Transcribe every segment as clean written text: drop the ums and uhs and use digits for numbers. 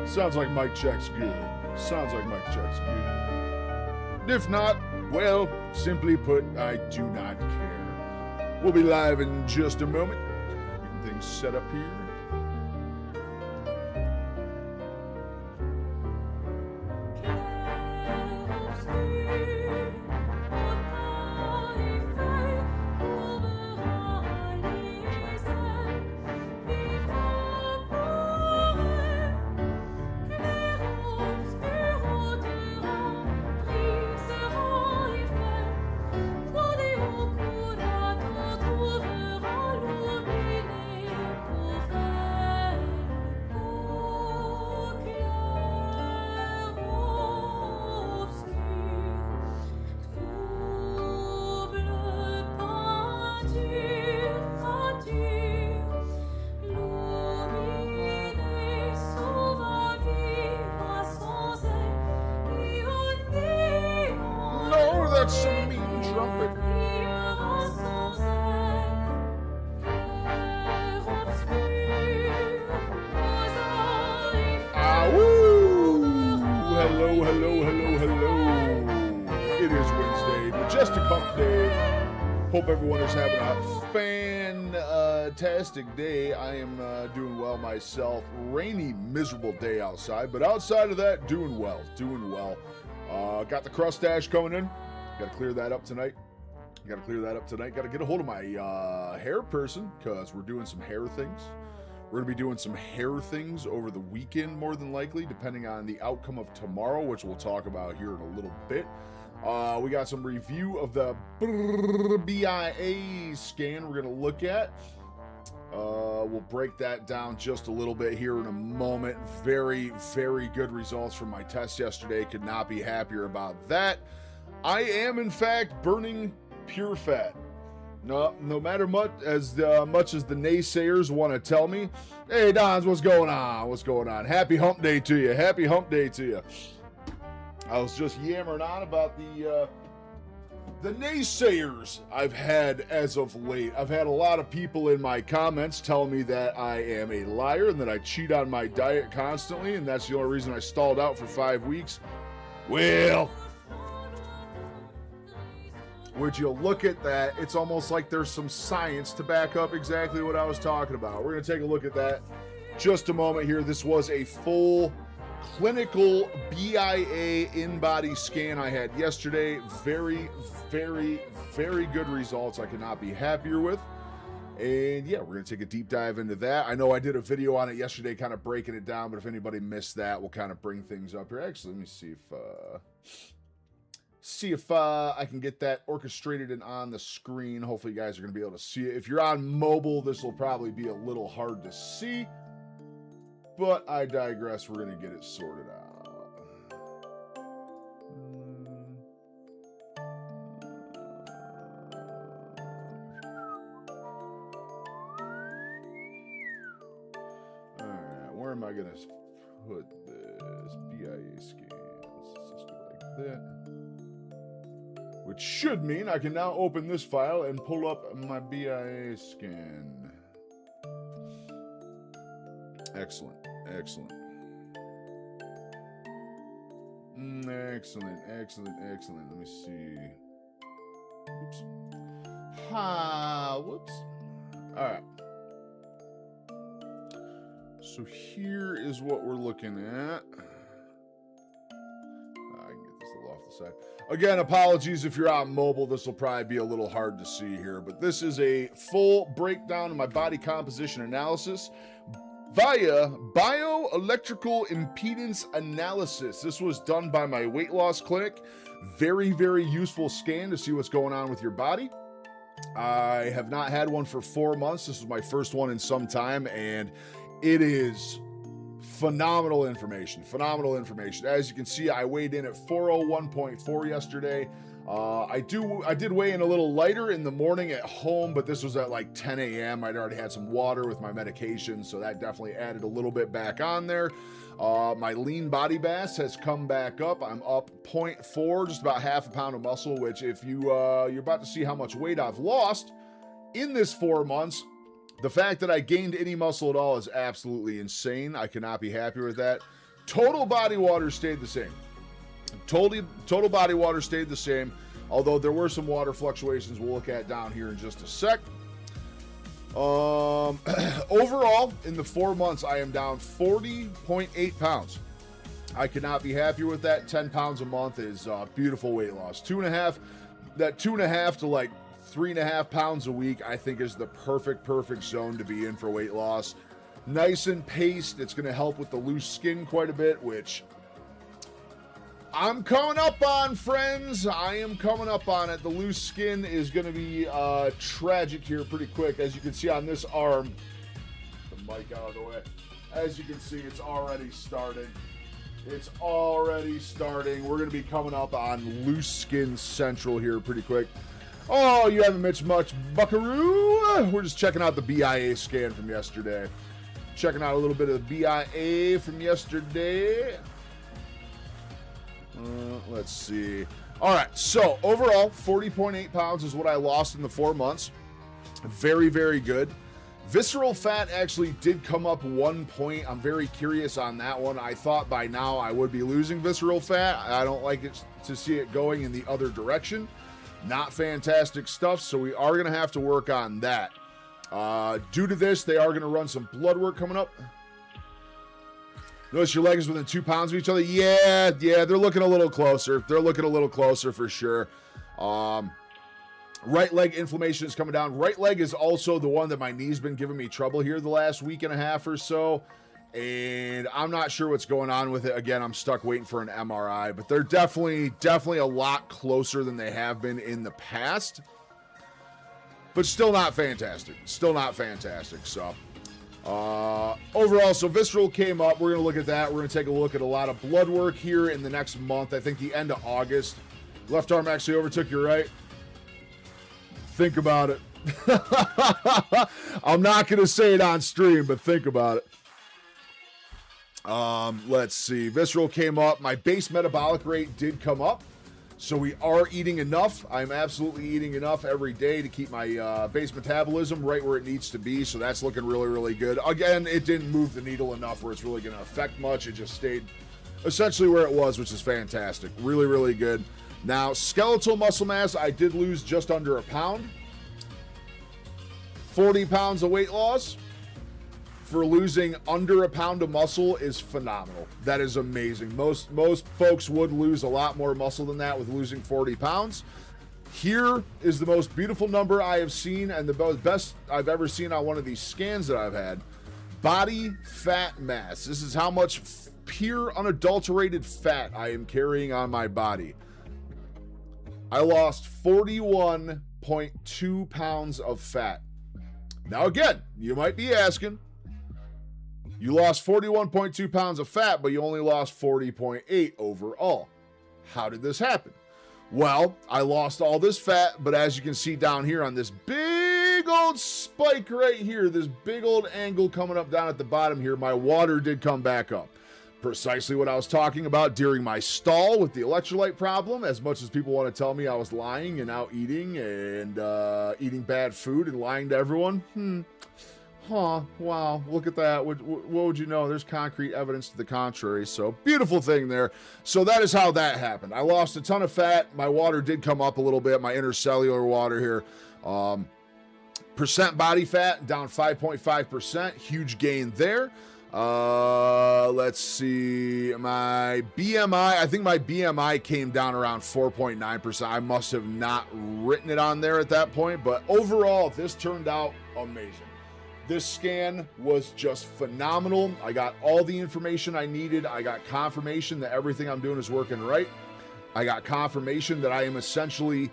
Sounds like mic check's good. Sounds like mic check's good. If not, well, simply put, I do not care. We'll be live in just a moment. Getting things set up here. That's some mean trumpet. Hello, hello, hello, hello. It is Wednesday, Majestic Hump Day. Hope everyone is having a fantastic day. I am doing well myself. Rainy, miserable day outside, but outside of that, doing well, got the crustache coming in. Got to clear that up tonight. Got to get a hold of my hair person because we're doing some hair things. We're going to be doing some hair things over the weekend, more than likely, depending on the outcome of tomorrow, which we'll talk about here in a little bit. We got some review of the BIA scan we're going to look at. We'll break that down just a little bit here in a moment. Very, very good results from my test yesterday. Could not be happier about that. I am, in fact, burning pure fat. No matter much as the naysayers want to tell me, hey, Dons, what's going on? Happy hump day to you. I was just yammering on about the naysayers I've had as of late. I've had a lot of people in my comments telling me that I am a liar and that I cheat on my diet constantly, and that's the only reason I stalled out for 5 weeks. Well, would you look at that? It's almost like there's some science to back up exactly what I was talking about. We're going to take a look at that just a moment here. This was a full clinical BIA in-body scan I had yesterday. Very, very, very good results I could not be happier with. And yeah, we're going to take a deep dive into that. I know I did a video on it yesterday kind of breaking it down, but if anybody missed that, we'll kind of bring things up here. Actually, let me see if I can get that orchestrated and on the screen. Hopefully you guys are going to be able to see it. If you're on mobile, this will probably be a little hard to see, but I digress. We're going to get it sorted out. All right, where am I going to put this BIA scan? Let's just go like that. Which should mean I can now open this file and pull up my BIA scan. Excellent. Excellent. Let me see. Oops. Whoops. All right. So here is what we're looking at. I can get this a little off the side. Again, apologies if you're on mobile. This will probably be a little hard to see here, but this is a full breakdown of my body composition analysis via bioelectrical impedance analysis. This was done by my weight loss clinic. Very, very useful scan to see what's going on with your body. I have not had one for 4 months. This is my first one in some time, and it is phenomenal information. As you can see, I weighed in at 401.4 yesterday. I did weigh in a little lighter in the morning at home, but this was at like 10 a.m. I'd already had some water with my medication, so that definitely added a little bit back on there. My lean body mass has come back up. I'm up 0.4, just about half a pound of muscle, which if you're about to see how much weight I've lost in this 4 months, the fact that I gained any muscle at all is absolutely insane. I cannot be happier with that. Total body water stayed the same. Total body water stayed the same, although there were some water fluctuations we'll look at down here in just a sec. Overall, in the 4 months, I am down 40.8 pounds. I could not be happier with that. 10 pounds a month is beautiful weight loss. 2.5 to like 3.5 pounds a week, I think, is the perfect zone to be in for weight loss. Nice and paced. It's going to help with the loose skin quite a bit, which I'm coming up on, friends. I am coming up on it. The loose skin is going to be tragic here pretty quick. As you can see on this arm, the mic out of the way. As you can see, it's already starting. We're going to be coming up on loose skin central here pretty quick. Oh, you haven't missed much, buckaroo. We're just checking out the BIA scan from yesterday. Checking out a little bit of the BIA from yesterday. Let's see. All right, so overall, 40.8 pounds is what I lost in the 4 months. Very, very good. Visceral fat actually did come up 1 point. I'm very curious on that one. I thought by now I would be losing visceral fat. I don't like it to see it going in the other direction. Not fantastic stuff, so we are going to have to work on that. Due to this, they are going to run some blood work coming up. Notice your leg is within 2 pounds of each other. Yeah, they're looking a little closer. For sure. Right leg inflammation is coming down. Right leg is also the one that my knee's been giving me trouble here the last week and a half or so. And I'm not sure what's going on with it. Again, I'm stuck waiting for an MRI, but they're definitely a lot closer than they have been in the past. But still not fantastic. So, overall, so visceral came up. We're going to look at that. We're going to take a look at a lot of blood work here in the next month. I think the end of August. Left arm actually overtook your right. Think about it. I'm not going to say it on stream, but think about it. Let's see. Visceral came up. My base metabolic rate did come up. So we are eating enough. I'm absolutely eating enough every day to keep my base metabolism right where it needs to be. So that's looking really, really good. Again, it didn't move the needle enough where it's really going to affect much. It just stayed essentially where it was, which is fantastic. Really, really good. Now, skeletal muscle mass, I did lose just under a pound. 40 pounds of weight loss for losing under a pound of muscle is phenomenal. That is amazing. Most folks would lose a lot more muscle than that with losing 40 pounds. Here is the most beautiful number I have seen and the best I've ever seen on one of these scans that I've had. Body fat mass. This is how much pure unadulterated fat I am carrying on my body. I lost 41.2 pounds of fat. Now again, you might be asking, you lost 41.2 pounds of fat, but you only lost 40.8 overall. How did this happen? Well, I lost all this fat, but as you can see down here on this big old spike right here, this big old angle coming up down at the bottom here, my water did come back up. Precisely what I was talking about during my stall with the electrolyte problem. As much as people want to tell me I was lying and out eating and eating bad food and lying to everyone. Wow, look at that. What would you know? There's concrete evidence to the contrary. So, beautiful thing there. So, that is how that happened. I lost a ton of fat. My water did come up a little bit, my intercellular water here. Percent body fat down 5.5%. Huge gain there. Let's see. My BMI, I think my BMI came down around 4.9%. I must have not written it on there at that point, but overall, this turned out amazing. This scan was just phenomenal. I got all the information I needed. I got confirmation that everything I'm doing is working right. I got confirmation that I am essentially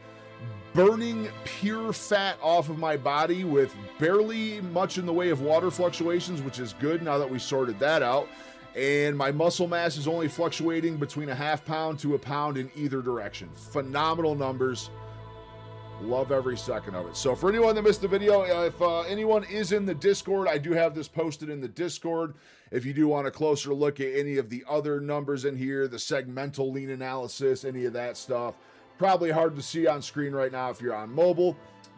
burning pure fat off of my body with barely much in the way of water fluctuations, which is good now that we sorted that out. And my muscle mass is only fluctuating between a half pound to a pound in either direction. Phenomenal numbers. Love every second of it. So for anyone that missed the video, if anyone is in the Discord, I do have this posted in the Discord. If you do want a closer look at any of the other numbers in here, the segmental lean analysis, any of that stuff, probably hard to see on screen right now if you're on mobile,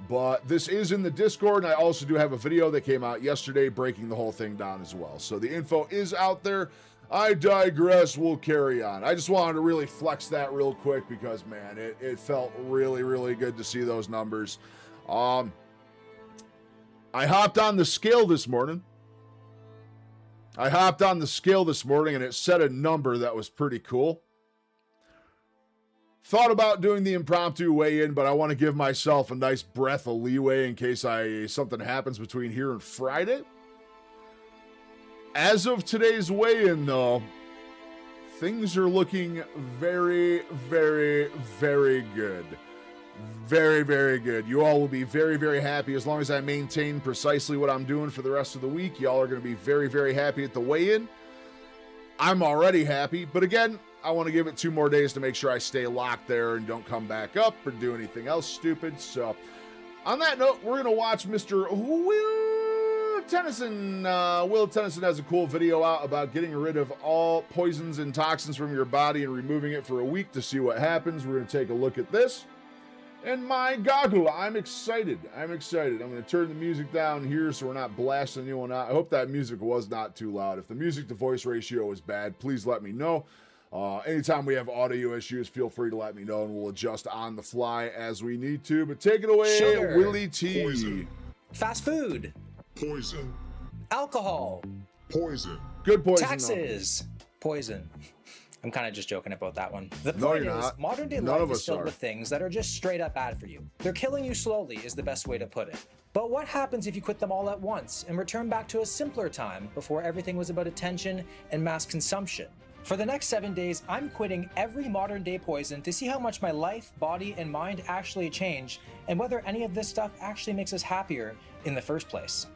but this is in the Discord, and I also do have a video that came out yesterday breaking the whole thing down as well. So the info is out there. I digress. We'll carry on. I just wanted to really flex that real quick because, man, it felt really, really good to see those numbers. I hopped on the scale this morning. And it set a number that was pretty cool. Thought about doing the impromptu weigh-in, but I want to give myself a nice breath of leeway in case something happens between here and Friday. As of today's weigh-in, though, things are looking very, very, very good. Very, very good. You all will be very, very happy as long as I maintain precisely what I'm doing for the rest of the week. Y'all are going to be very, very happy at the weigh-in. I'm already happy, but again, I want to give it 2 more days to make sure I stay locked there and don't come back up or do anything else stupid. So, on that note, we're going to watch Mr. Will Tennyson. Will Tennyson has a cool video out about getting rid of all poisons and toxins from your body and removing it for a week to see what happens. We're going to take a look at this. And my goggle, I'm excited. I'm going to turn the music down here so we're not blasting anyone out. I hope that music was not too loud. If the music to voice ratio is bad, please let me know. Anytime we have audio issues, feel free to let me know and we'll adjust on the fly as we need to. But take it away, Sugar. Willie T. Poison. Fast food. Poison. Alcohol. Poison. Good poison. Taxes. Poison. I'm kind of just joking about that one. The No, point you're is, not. modern day None of life us is filled are. with things that are just straight up bad for you. They're killing you slowly is the best way to put it. But what happens if you quit them all at once and return back to a simpler time before everything was about attention and mass consumption? For the next 7 days, I'm quitting every modern day poison to see how much my life, body, and mind actually change and whether any of this stuff actually makes us happier in the first place.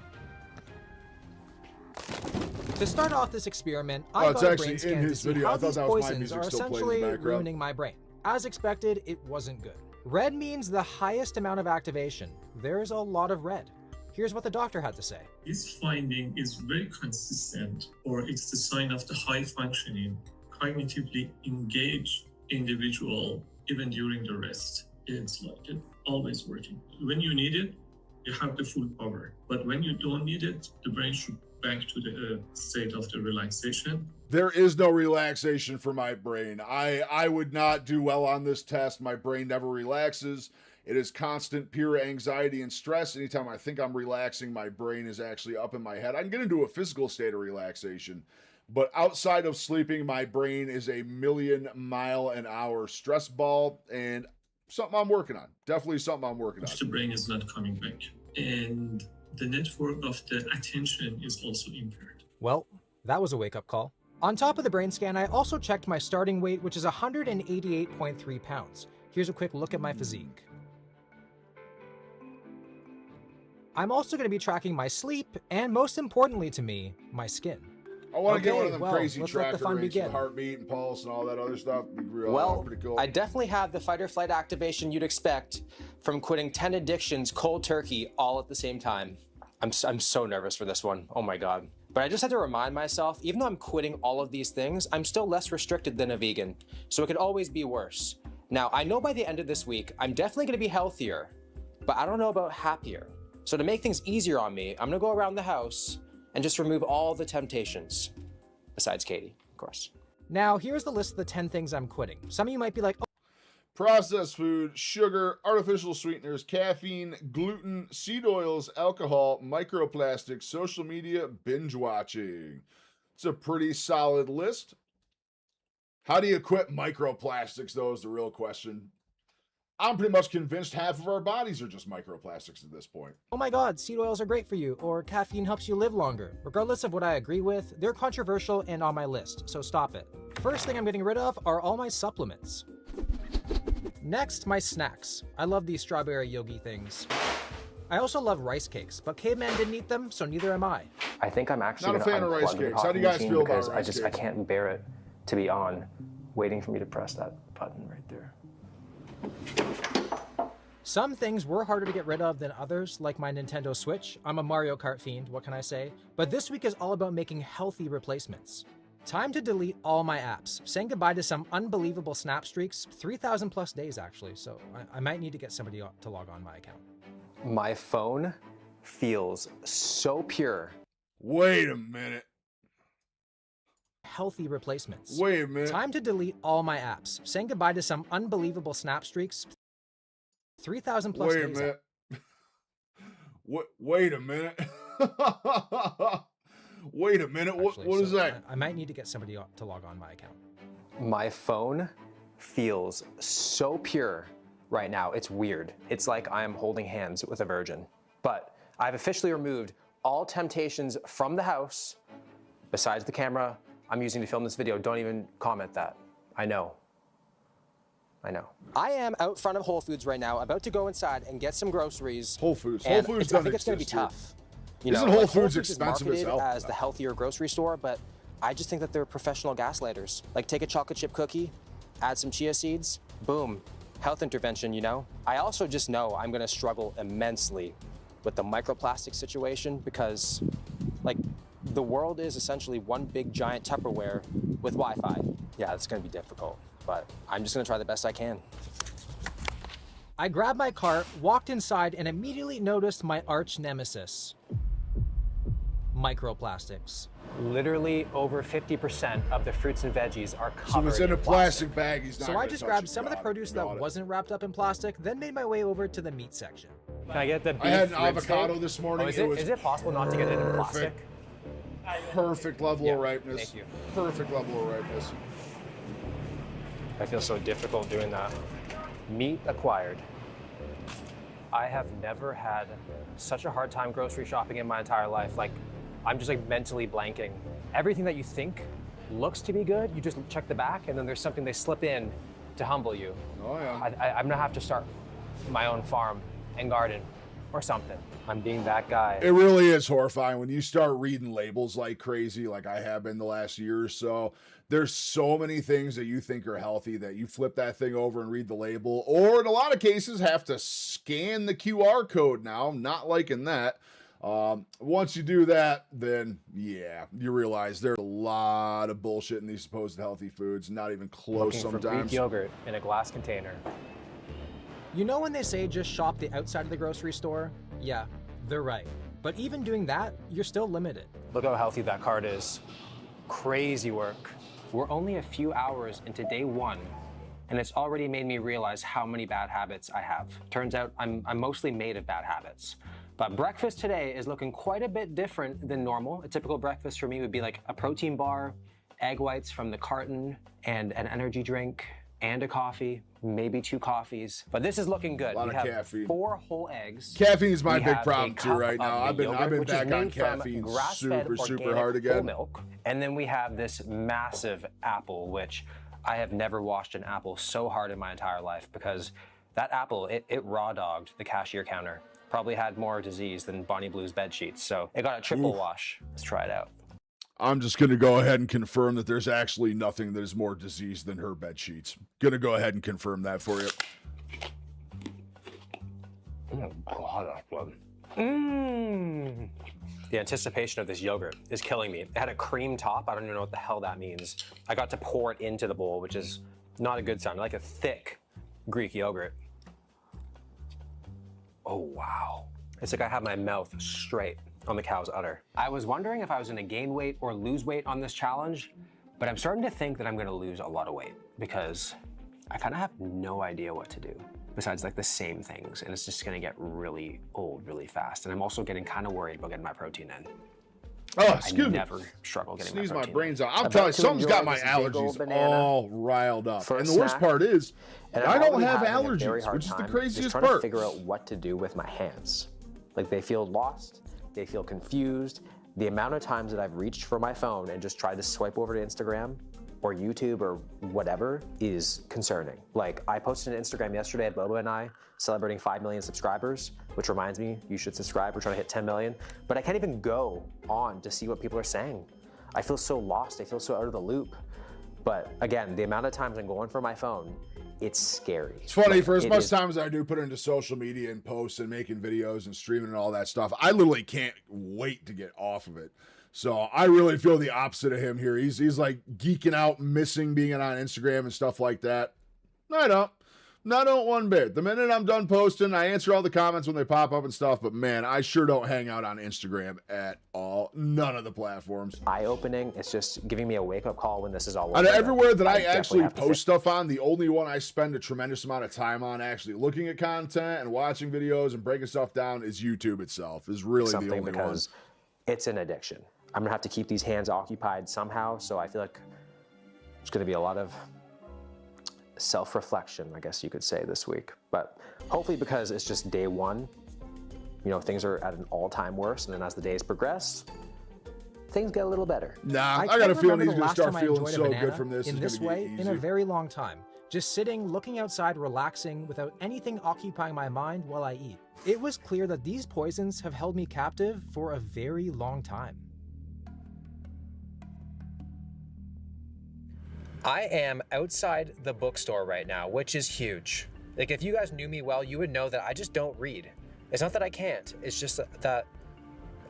To start off this experiment, Oh, I it's got a actually brain in scan to his see video. I how thought these that was my poisons music are still playing in the essentially background. ruining my brain. As expected, it wasn't good. Red means the highest amount of activation. There's a lot of red. Here's what the doctor had to say. This finding is very consistent, or it's the sign of the high functioning, cognitively engaged individual, even during the rest. It's like it always working. When you need it, you have the full power. But when you don't need it, the brain should back to the state of the relaxation. There is no relaxation for my brain. I would not do well on this test. My brain never relaxes. It is constant pure anxiety and stress. Anytime I think I'm relaxing, my brain is actually up in my head. I can get into a physical state of relaxation, but outside of sleeping, my brain is a 1,000,000-mile-an-hour stress ball, and something I'm working on. Definitely something I'm working on. The brain is not coming back. And the network of the attention is also impaired. Well, that was a wake-up call. On top of the brain scan, I also checked my starting weight, which is 188.3 pounds. Here's a quick look at my physique. I'm also going to be tracking my sleep, and most importantly to me, my skin. I want to get one of Okay, them well, crazy let's let the tracker fun rates begin. for heartbeat and pulse and all that other stuff. Be real, Well, pretty cool. I definitely have the fight or flight activation you'd expect from quitting 10 addictions cold turkey all at the same time. I'm so nervous for this one. Oh my God. But I just had to remind myself, even though I'm quitting all of these things, I'm still less restricted than a vegan. So it could always be worse. Now, I know by the end of this week, I'm definitely gonna be healthier, but I don't know about happier. So to make things easier on me, I'm gonna go around the house and just remove all the temptations. Besides Katie, of course. Now, here's the list of the 10 things I'm quitting. Some of you might be like, oh, Processed food, sugar, artificial sweeteners, caffeine, gluten, seed oils, alcohol, microplastics, social media, binge watching. It's a pretty solid list. How do you quit microplastics, though, is the real question. I'm pretty much convinced half of our bodies are just microplastics at this point. Oh my god, seed oils are great for you, or caffeine helps you live longer. Regardless of what I agree with, they're controversial and on my list, so stop it. First thing I'm getting rid of are all my supplements. Next, my snacks. I love these strawberry yogi things. I also love rice cakes, but caveman didn't eat them, so neither am I. I think I'm actually Not a fan of rice unplug the cakes. How do you coffee guys machine feel about because rice I cakes? can't bear it to be on, waiting for me to press that button right there. Some things were harder to get rid of than others, like my Nintendo Switch. I'm a Mario Kart fiend, what can I say? But this week is all about making healthy replacements. Time to delete all my apps, saying goodbye to some unbelievable snap streaks, 3,000 plus days actually, so I might need to get somebody to log on my account. My phone feels so pure. Wait a minute. Healthy replacements. Wait a minute. Time to delete all my apps, saying goodbye to some unbelievable snap streaks, 3,000 plus Wait a days. minute. Wait a minute. Wait a minute. Actually, What is so that? I might need to get somebody to log on my account. My phone feels so pure right now. It's weird. It's like I am holding hands with a virgin. But I've officially removed all temptations from the house, besides the camera I'm using to film this video. Don't even comment that. I know. I am out front of Whole Foods right now, about to go inside and get some groceries. Whole Foods. And Whole Foods I doesn't think it's going to be exist here. tough. You Isn't know, Whole like, Foods is expensive as marketed hell? as the healthier grocery store, but I just think that they're professional gaslighters. Like, take a chocolate chip cookie, add some chia seeds, boom, health intervention, you know? I also just know I'm gonna struggle immensely with the microplastic situation because, like, the world is essentially one big giant Tupperware with Wi-Fi. Yeah, it's gonna be difficult, but I'm just gonna try the best I can. I grabbed my cart, walked inside, and immediately noticed my arch nemesis. Microplastics. Literally over 50% of the fruits and veggies are covered So if it's in a plastic. plastic bag, he's not So I gonna just touch grabbed it. some of the Got it. produce that Got it. wasn't wrapped up in plastic, then made my way over to the meat section. Can I get the beef I had an rib avocado steak? this morning. Oh, is, It it, was is it possible not to get it in plastic? perfect level Yeah, of ripeness. thank you. Perfect level of ripeness. I feel so difficult doing that. Meat acquired. I have never had such a hard time grocery shopping in my entire life. Like, I'm just like mentally blanking. Everything that you think looks to be good, you just check the back and then there's something they slip in to humble you. Oh yeah. I'm gonna have to start my own farm and garden or something. I'm being that guy. It really is horrifying when you start reading labels like crazy, like I have been the last year or so. There's so many things that you think are healthy that you flip that thing over and read the label, or in a lot of cases have to scan the QR code now. Not liking that. Once you do that, then yeah, you realize there's a lot of bullshit in these supposed healthy foods. Not even close Looking for Greek sometimes. yogurt in a glass container. You know when they say just shop the outside of the grocery store? Yeah, they're right. But even doing that, you're still limited. Look how healthy that card is. Crazy work. We're only a few hours into day one, and it's already made me realize how many bad habits I have. Turns out I'm mostly made of bad habits. But breakfast today is looking quite a bit different than normal. A typical breakfast for me would be like a protein bar, egg whites from the carton, and an energy drink, and a coffee, maybe 2 coffees. But this is looking good. A lot We of have caffeine. 4 whole eggs. Caffeine is my We big have problem a too cup right now. of I've been yogurt, which is back on made from caffeine grass-fed super organic hard whole again. milk. And then we have this massive apple, which I have never washed an apple so hard in my entire life because that apple, it raw dogged the cashier counter. Probably had more disease than Bonnie Blue's bed sheets. So it got a triple wash. Let's try it out. I'm just going to go ahead and confirm that there's actually nothing that is more diseased than her bed sheets. Going to go ahead and confirm that for you. Oh, God, that's good. Mmm. The anticipation of this yogurt is killing me. It had a cream top. I don't even know what the hell that means. I got to pour it into the bowl, which is not a good sign. I like a thick Greek yogurt. Oh, wow. It's like I have my mouth straight on the cow's udder. I was wondering if I was gonna gain weight or lose weight on this challenge, but I'm starting to think that I'm gonna lose a lot of weight because I kind of have no idea what to do besides like the same things, and it's just gonna get really old really fast. And I'm also getting kind of worried about getting my protein in. Oh, excuse me. Never struggle getting Sneeze my protein. brains out. I'm About telling you, to something's got enjoy my this big old allergies banana all riled up. for a And the worst snack. part is, And I I'm don't already have having a very allergies, hard which is the time craziest just trying part. to figure out what to do with my hands. Like, they feel lost, they feel confused. The amount of times that I've reached for my phone and just tried to swipe over to Instagram or YouTube or whatever is concerning. Like, I posted an Instagram yesterday at Boba and I celebrating 5 million subscribers, which reminds me, you should subscribe. We're trying to hit 10 million, but I can't even go on to see what people are saying. I feel so lost, I feel so out of the loop. But again, the amount of times I'm going for my phone, it's scary. It's funny, Like, for as it much is- time as I do put into social media and posts and making videos and streaming and all that stuff, I literally can't wait to get off of it. So I really feel the opposite of him here. He's like geeking out, missing being on Instagram and stuff like that. I don't. I don't one bit. The minute I'm done posting, I answer all the comments when they pop up and stuff, but man, I sure don't hang out on Instagram at all. None of the platforms. eye-opening. It's just giving me a wake-up call when this is all Out over. of everywhere that I definitely actually have to post stuff on, the only one I spend a tremendous amount of time on actually looking at content and watching videos and breaking stuff down is YouTube itself. Is really the something only because it's an addiction. I'm gonna have to keep these hands occupied somehow, so I feel like it's gonna be a lot of self-reflection, I guess you could say, this week. But hopefully, because it's just day one, you know, things are at an all-time worst, and then as the days progress, things get a little better. one. Nah, I can't got a feeling remember he's the gonna last start time I feeling enjoyed a so banana good from this. in It's this gonna way get in a easy. very long time. Just sitting, looking outside, relaxing without anything occupying my mind while I eat. It was clear that these poisons have held me captive for a very long time. I am outside the bookstore right now, which is huge. Like, if you guys knew me well, you would know that I just don't read. It's not that I can't, it's just that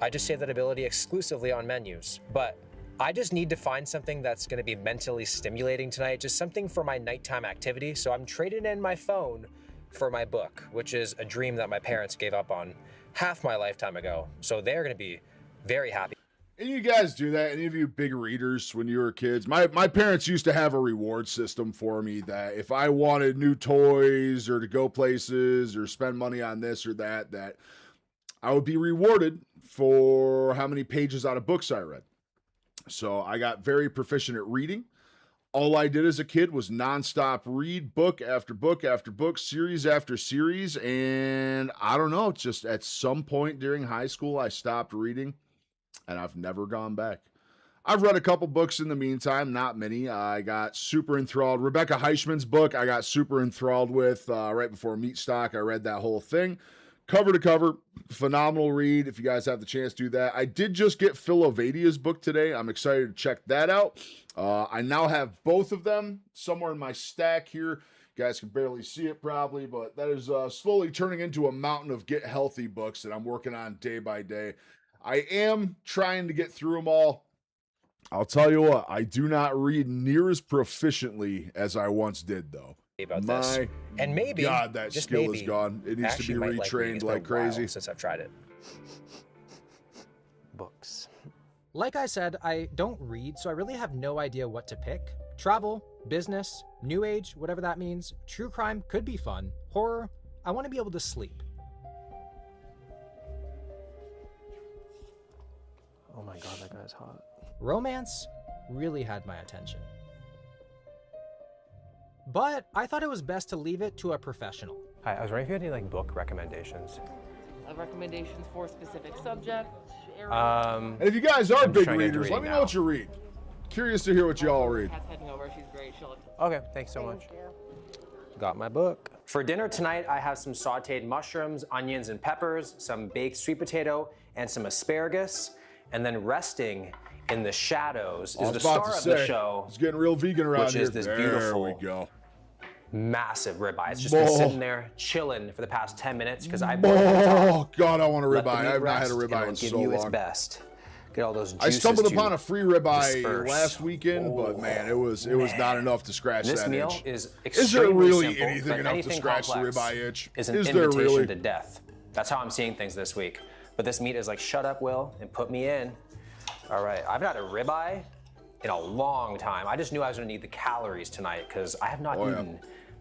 I just save that ability exclusively on menus. But I just need to find something that's gonna be mentally stimulating tonight, just something for my nighttime activity. So I'm trading in my phone for my book, which is a dream that my parents gave up on half my lifetime ago. So they're gonna be very happy. And you guys do that? Any of you big readers when you were kids? My parents used to have a reward system for me that if I wanted new toys or to go places or spend money on this or that I would be rewarded for how many pages out of books I read. So I got very proficient at reading. All I did as a kid was nonstop read book after book after book, series after series. And I don't know, just at some point during high school, I stopped reading. And I've never gone back. I've read a couple books in the meantime, not many. I got super enthralled. Rebecca Heischman's book, I got super enthralled with right before Meat Stock. I read that whole thing. Cover to cover, phenomenal read. If you guys have the chance to do that. I did just get Phil Ovadia's book today. I'm excited to check that out. I now have both of them somewhere in my stack here. You guys can barely see it probably, but that is slowly turning into a mountain of get healthy books that I'm working on day by day. I am trying to get through them all. I'll tell you what, I do not read near as proficiently as I once did, though. About My this. And maybe, God, that just skill maybe, is gone. It needs to be actually might like reading. retrained It's like been a while crazy. since I've tried it. Books. Like I said, I don't read, so I really have no idea what to pick. Travel, business, new age, whatever that means. True crime could be fun. Horror, I want to be able to sleep. Oh my god, that guy's hot. Romance really had my attention. But I thought it was best to leave it to a professional. Hi, I was wondering if you had any like book recommendations. Recommendations for specific subject area. And if you guys are I'm just big trying to get into readers, let reading me know what you read. Curious to hear what you all read. Kat's heading over. She's great. She'll Okay, thanks so much. Got my book. For dinner tonight, I have some sauteed mushrooms, onions, and peppers, some baked sweet potato, and some asparagus. And then resting in the shadows I is was the about star to of the say, show, it's getting real vegan around which here. is this There beautiful we go. massive ribeye. It's just been Oh. sitting there chilling for the past 10 minutes because I boiled it Oh, God, I want a Let the ribeye. meat I have not had a rest, and ribeye in it'll give so you its long. best. Get all those I juices stumbled to upon a free ribeye disperse. last weekend, but man, it was not enough to scratch This that meal itch. is Is extremely there really simple, anything but enough to anything scratch the complex ribeye itch? is an Is there invitation really? to death. That's how I'm seeing things this week. But this meat is like, shut up, Will, and put me in. All right, I've had a ribeye in a long time. I just knew I was gonna need the calories tonight because I have not eaten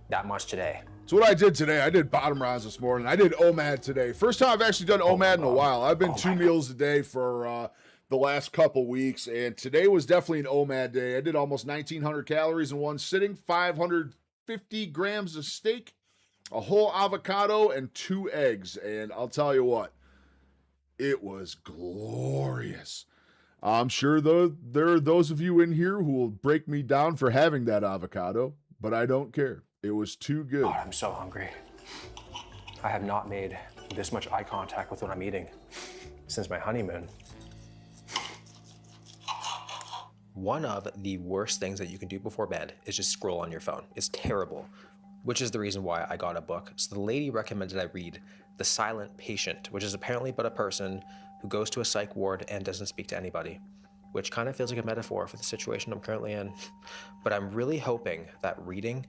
that much today. So what I did today, I did bottom rounds this morning. I did OMAD today. First time I've actually done OMAD in a while. I've been 2 meals a day for the last couple weeks, and today was definitely an OMAD day. I did almost 1,900 calories in one sitting, 550 grams of steak, a whole avocado, and 2 eggs. And I'll tell you what, it was glorious. I'm sure there are those of you in here who will break me down for having that avocado, but I don't care. It was too good. God, I'm so hungry. I have not made this much eye contact with what I'm eating since my honeymoon. One of the worst things that you can do before bed is just scroll on your phone. It's terrible, which is the reason why I got a book. So the lady recommended I read The Silent Patient, which is apparently but a person who goes to a psych ward and doesn't speak to anybody, which kind of feels like a metaphor for the situation I'm currently in. But I'm really hoping that reading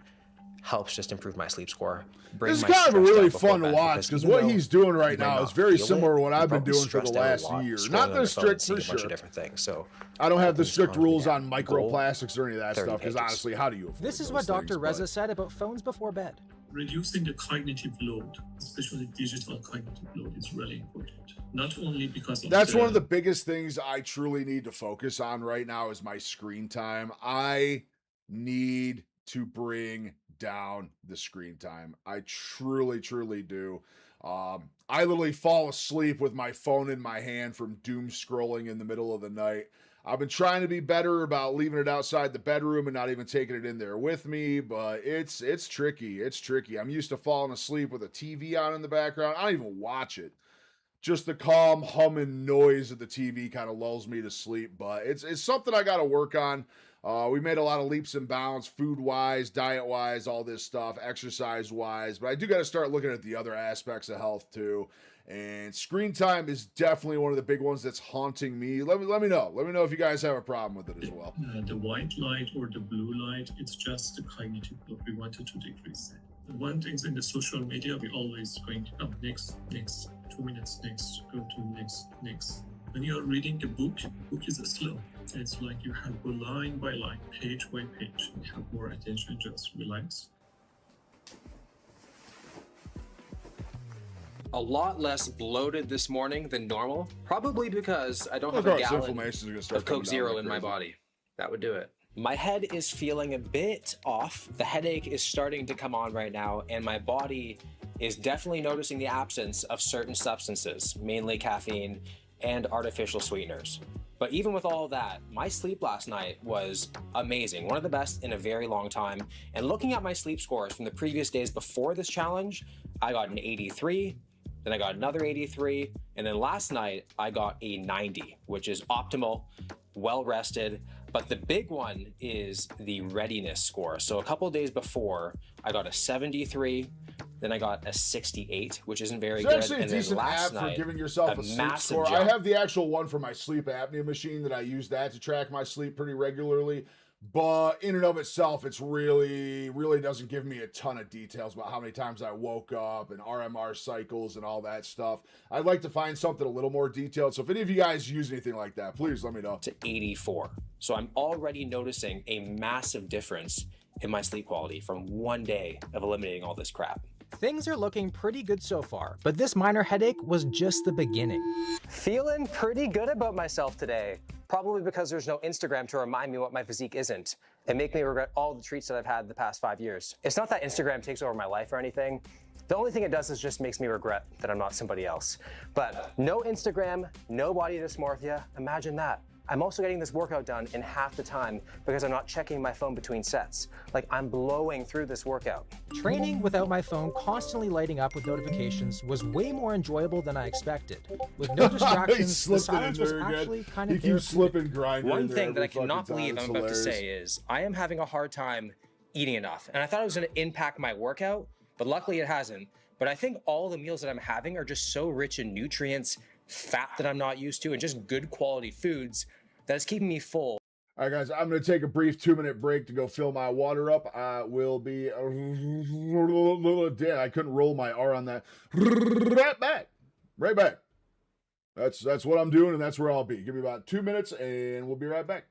helps just improve my sleep score. This is kind of really fun to watch because what he's doing right now is very similar to what I've been doing for the last year. Not the strict for sure. Different things. So I don't have the strict rules on microplastics or any of that stuff because honestly, how do you avoid This is those what Dr. things? Reza said about phones before bed. Reducing the cognitive load, especially digital cognitive load, is really important. Not only because of That's one of the biggest things I truly need to focus on right now is my screen time. I need to bring down the screen time. I truly do. I literally fall asleep with my phone in my hand from doom scrolling in the middle of the night. I've been trying to be better about leaving it outside the bedroom and not even taking it in there with me, but it's tricky. It's tricky. I'm used to falling asleep with a TV on in the background. I don't even watch it. Just the calm humming noise of the TV kind of lulls me to sleep, but it's something I got to work on. We made a lot of leaps and bounds, food-wise, diet-wise, all this stuff, exercise-wise, but I do got to start looking at the other aspects of health too. And screen time is definitely one of the big ones that's haunting me. Let me know. Let me know if you guys have a problem with it as well. The white light or the blue light, it's just the cognitive load. We wanted to decrease that. The one thing in the social media, we're always going to next, 2 minutes, next, go to next. When you're reading a book is a slow. It's like you have go line by line, page by page. You have more attention, just relax. A lot less bloated this morning than normal, probably because I don't have a gallon of Coke Zero in my body. That would do it. My head is feeling a bit off. The headache is starting to come on right now, and my body is definitely noticing the absence of certain substances, mainly caffeine and artificial sweeteners. But even with all of that, my sleep last night was amazing, one of the best in a very long time. And looking at my sleep scores from the previous days before this challenge, I got an 83, then I got another 83, and then last night I got a 90, which is optimal, well rested. But the big one is the readiness score. So a couple of days before, I got a 73, then I got a 68, which isn't very good. It's actually a decent app for giving yourself a sleep score. I have the actual one for my sleep apnea machine that I use that to track my sleep pretty regularly. But in and of itself, it's really doesn't give me a ton of details about how many times I woke up and RMR cycles and all that stuff. I'd like to find something a little more detailed. So if any of you guys use anything like that, please let me know. To 84. So I'm already noticing a massive difference in my sleep quality from one day of eliminating all this crap. Things are looking pretty good so far, but this minor headache was just the beginning. Feeling pretty good about myself today. Probably because there's no Instagram to remind me what my physique isn't and make me regret all the treats that I've had the past 5 years. It's not that Instagram takes over my life or anything. The only thing it does is just makes me regret that I'm not somebody else. But no Instagram, no body dysmorphia, imagine that. I'm also getting this workout done in half the time because I'm not checking my phone between sets. Like, I'm blowing through this workout. Training without my phone constantly lighting up with notifications was way more enjoyable than I expected. With no distractions, the silence was actually kind of He keeps slipping grinder. One thing that I cannot believe I'm about to say is I am having a hard time eating enough. And I thought it was going to impact my workout, but luckily it hasn't. But I think all the meals that I'm having are just so rich in nutrients, fat that I'm not used to, and just good quality foods that is keeping me full. All right, guys, I'm going to take a brief 2-minute break to go fill my water up. I will be damn, I couldn't roll my R on that. Right back. That's what I'm doing, and that's where I'll be. Give me about 2 minutes, and we'll be right back.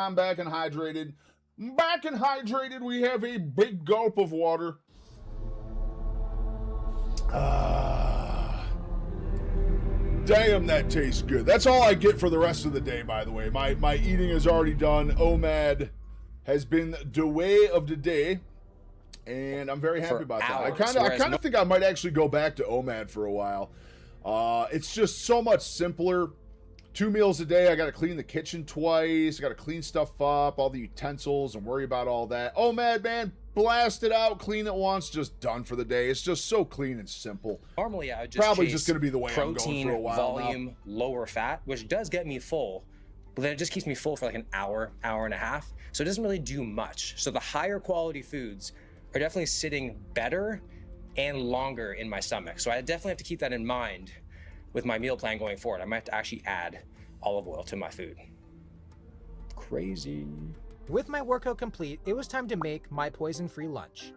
I'm back and hydrated. Back and hydrated. We have a big gulp of water. Damn, that tastes good. That's all I get for the rest of the day, by the way. My eating is already done. OMAD has been the way of the day, and I'm very happy about that. I kind of think I might actually go back to OMAD for a while. It's just so much simpler. 2 meals a day. I got to clean the kitchen twice. I got to clean stuff up, all the utensils, and worry about all that. OMAD, man, blast it out, clean it once, just done for the day. It's just so clean and simple. Normally, I would just probably chase just going to be the way I'm going for a while volume, now. lower fat, which does get me full, but then it just keeps me full for like an hour, hour and a half. So it doesn't really do much. So the higher quality foods are definitely sitting better and longer in my stomach. So I definitely have to keep that in mind with my meal plan going forward. I might have to actually add olive oil to my food. Crazy. With my workout complete, it was time to make my poison-free lunch.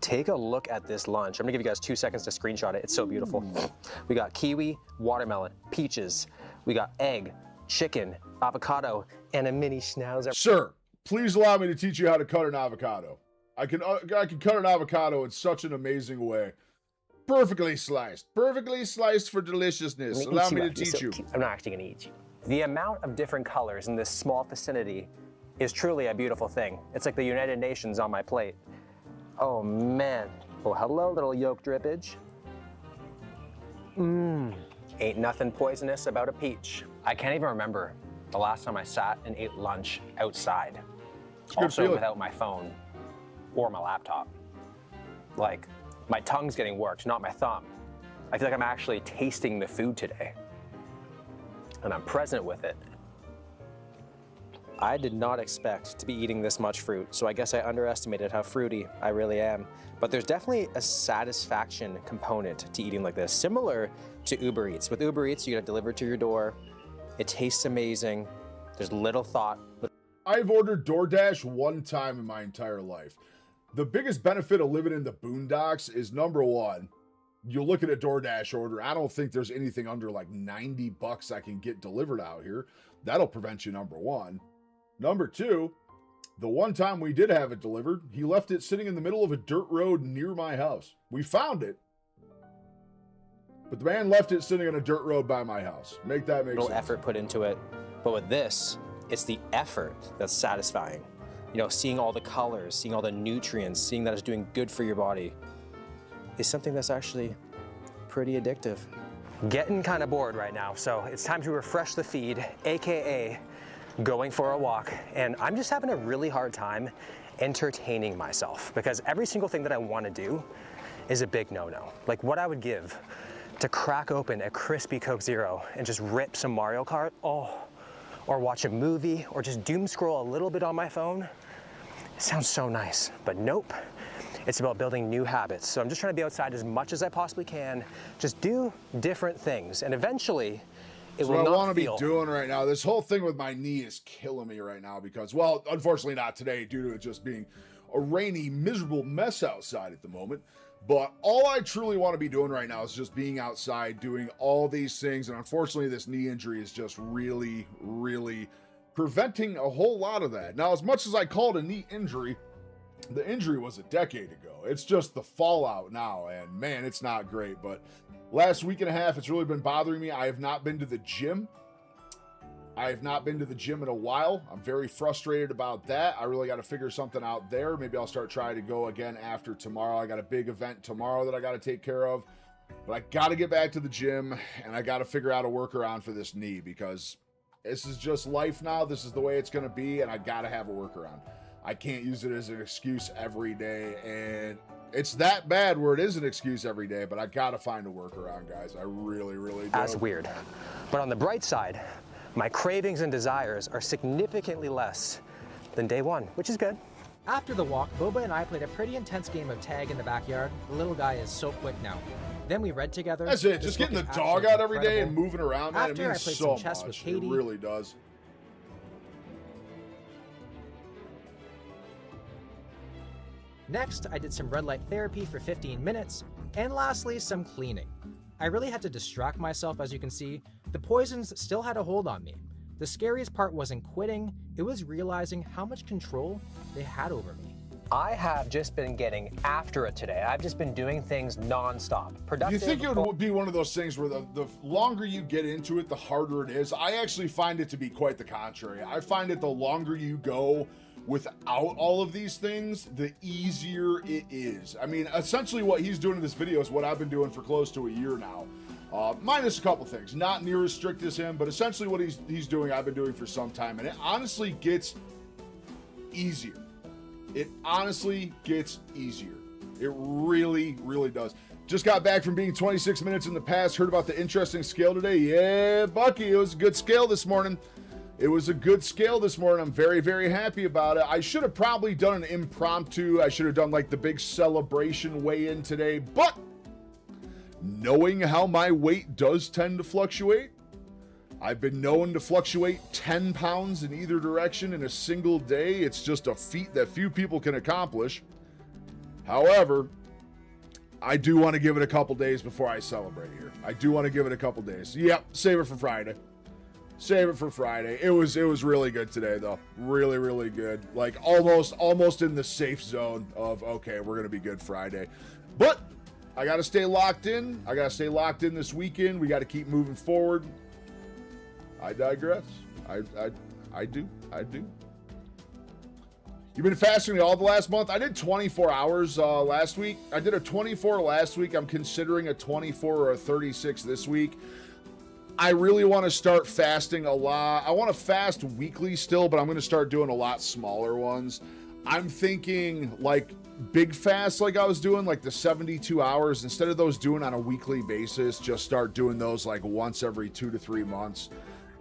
Take a look at this lunch. I'm gonna give you guys 2 seconds to screenshot it. It's so beautiful. We got kiwi, watermelon, peaches. We got egg, chicken, avocado, and a mini schnauzer. Sir, please allow me to teach you how to cut an avocado. I can cut an avocado in such an amazing way. Perfectly sliced for deliciousness. Allow me to teach you. I'm not actually gonna eat you. The amount of different colors in this small vicinity is truly a beautiful thing. It's like the United Nations on my plate. Oh man. Oh, hello, little yolk drippage. Ain't nothing poisonous about a peach. I can't even remember the last time I sat and ate lunch outside. Also without my phone or my laptop. Like, my tongue's getting worked, not my thumb. I feel like I'm actually tasting the food today. And I'm present with it. I did not expect to be eating this much fruit, so I guess I underestimated how fruity I really am. But there's definitely a satisfaction component to eating like this, similar to Uber Eats. With Uber Eats, you get it delivered to your door. It tastes amazing. There's little thought. I've ordered DoorDash one time in my entire life. The biggest benefit of living in the boondocks is, number one, you look at a DoorDash order, I don't think there's anything under like 90 bucks I can get delivered out here. That'll prevent you, number one. Number two, the one time we did have it delivered, he left it sitting in the middle of a dirt road near my house. We found it, but the man left it sitting on a dirt road by my house. Make that make sense. Little effort put into it. But with this, it's the effort that's satisfying. You know, seeing all the colors, seeing all the nutrients, seeing that it's doing good for your body is something that's actually pretty addictive. Getting kind of bored right now, so it's time to refresh the feed, AKA going for a walk. And I'm just having a really hard time entertaining myself because every single thing that I want to do is a big no-no. Like what I would give to crack open a crispy Coke Zero and just rip some Mario Kart, or watch a movie, or just doom scroll a little bit on my phone. It sounds so nice, but nope. It's about building new habits. So I'm just trying to be outside as much as I possibly can, just do different things, and eventually it will not feel. What I want to be doing right now, this whole thing with my knee is killing me right now because, well, unfortunately not today due to it just being a rainy, miserable mess outside at the moment. But all I truly want to be doing right now is just being outside, doing all these things. And unfortunately, this knee injury is just really, really preventing a whole lot of that. Now, as much as I call it a knee injury, the injury was a decade ago. It's just the fallout now. And man, it's not great. But last week and a half, it's really been bothering me. I have not been to the gym. I have not been to the gym in a while. I'm very frustrated about that. I really got to figure something out there. Maybe I'll start trying to go again after tomorrow. I got a big event tomorrow that I got to take care of. But I got to get back to the gym, and I got to figure out a workaround for this knee because this is just life now. This is the way it's going to be, and I got to have a workaround. I can't use it as an excuse every day, and it's that bad where it is an excuse every day, but I got to find a workaround, guys. I really, really do. That's weird. But on the bright side, my cravings and desires are significantly less than day one, which is good. After the walk, Boba and I played a pretty intense game of tag in the backyard. The little guy is so quick now. Then we read together. That's it. Just getting the dog out every day and moving around, man, it After, means I played so some chess with much. It Katie. really does. Next, I did some red light therapy for 15 minutes, and lastly, some cleaning. I really had to distract myself, as you can see. The poisons still had a hold on me. The scariest part wasn't quitting, it was realizing how much control they had over me. I have just been getting after it today. I've just been doing things nonstop. You Productive. think it would be one of those things where the longer you get into it, the harder it is? I actually find it to be quite the contrary. I find it the longer you go without all of these things, the easier it is. I mean, essentially what he's doing in this video is what I've been doing for close to a year now. Minus a couple things, not near as strict as him, but essentially what he's doing, I've been doing for some time, and it honestly gets easier. It honestly gets easier. It really, really does. Just got back from being 26 minutes in the past, heard about the interesting scale today. Yeah, Bucky, it was a good scale this morning. It was a good scale this morning. I'm very, very happy about it. I should have probably done an impromptu. I should have done like the big celebration weigh-in today, but knowing how my weight does tend to fluctuate, I've been known to fluctuate 10 pounds in either direction in a single day. It's just a feat that few people can accomplish. However, I do want to give it a couple days before I celebrate here. I do want to give it a couple days. Yep, save it for Friday. Save it for Friday. It was really good today though. Really, really good. Like almost in the safe zone of, okay, we're going to be good Friday. But I got to stay locked in. I got to stay locked in this weekend. We got to keep moving forward. I digress. I do. You've been fasting all the last month? I did 24 hours last week. I did a 24 last week. I'm considering a 24 or a 36 this week. I really want to start fasting a lot. I want to fast weekly still, but I'm going to start doing a lot smaller ones. I'm thinking like big fasts like I was doing, like the 72 hours. Instead of those doing on a weekly basis, just start doing those like once every 2 to 3 months.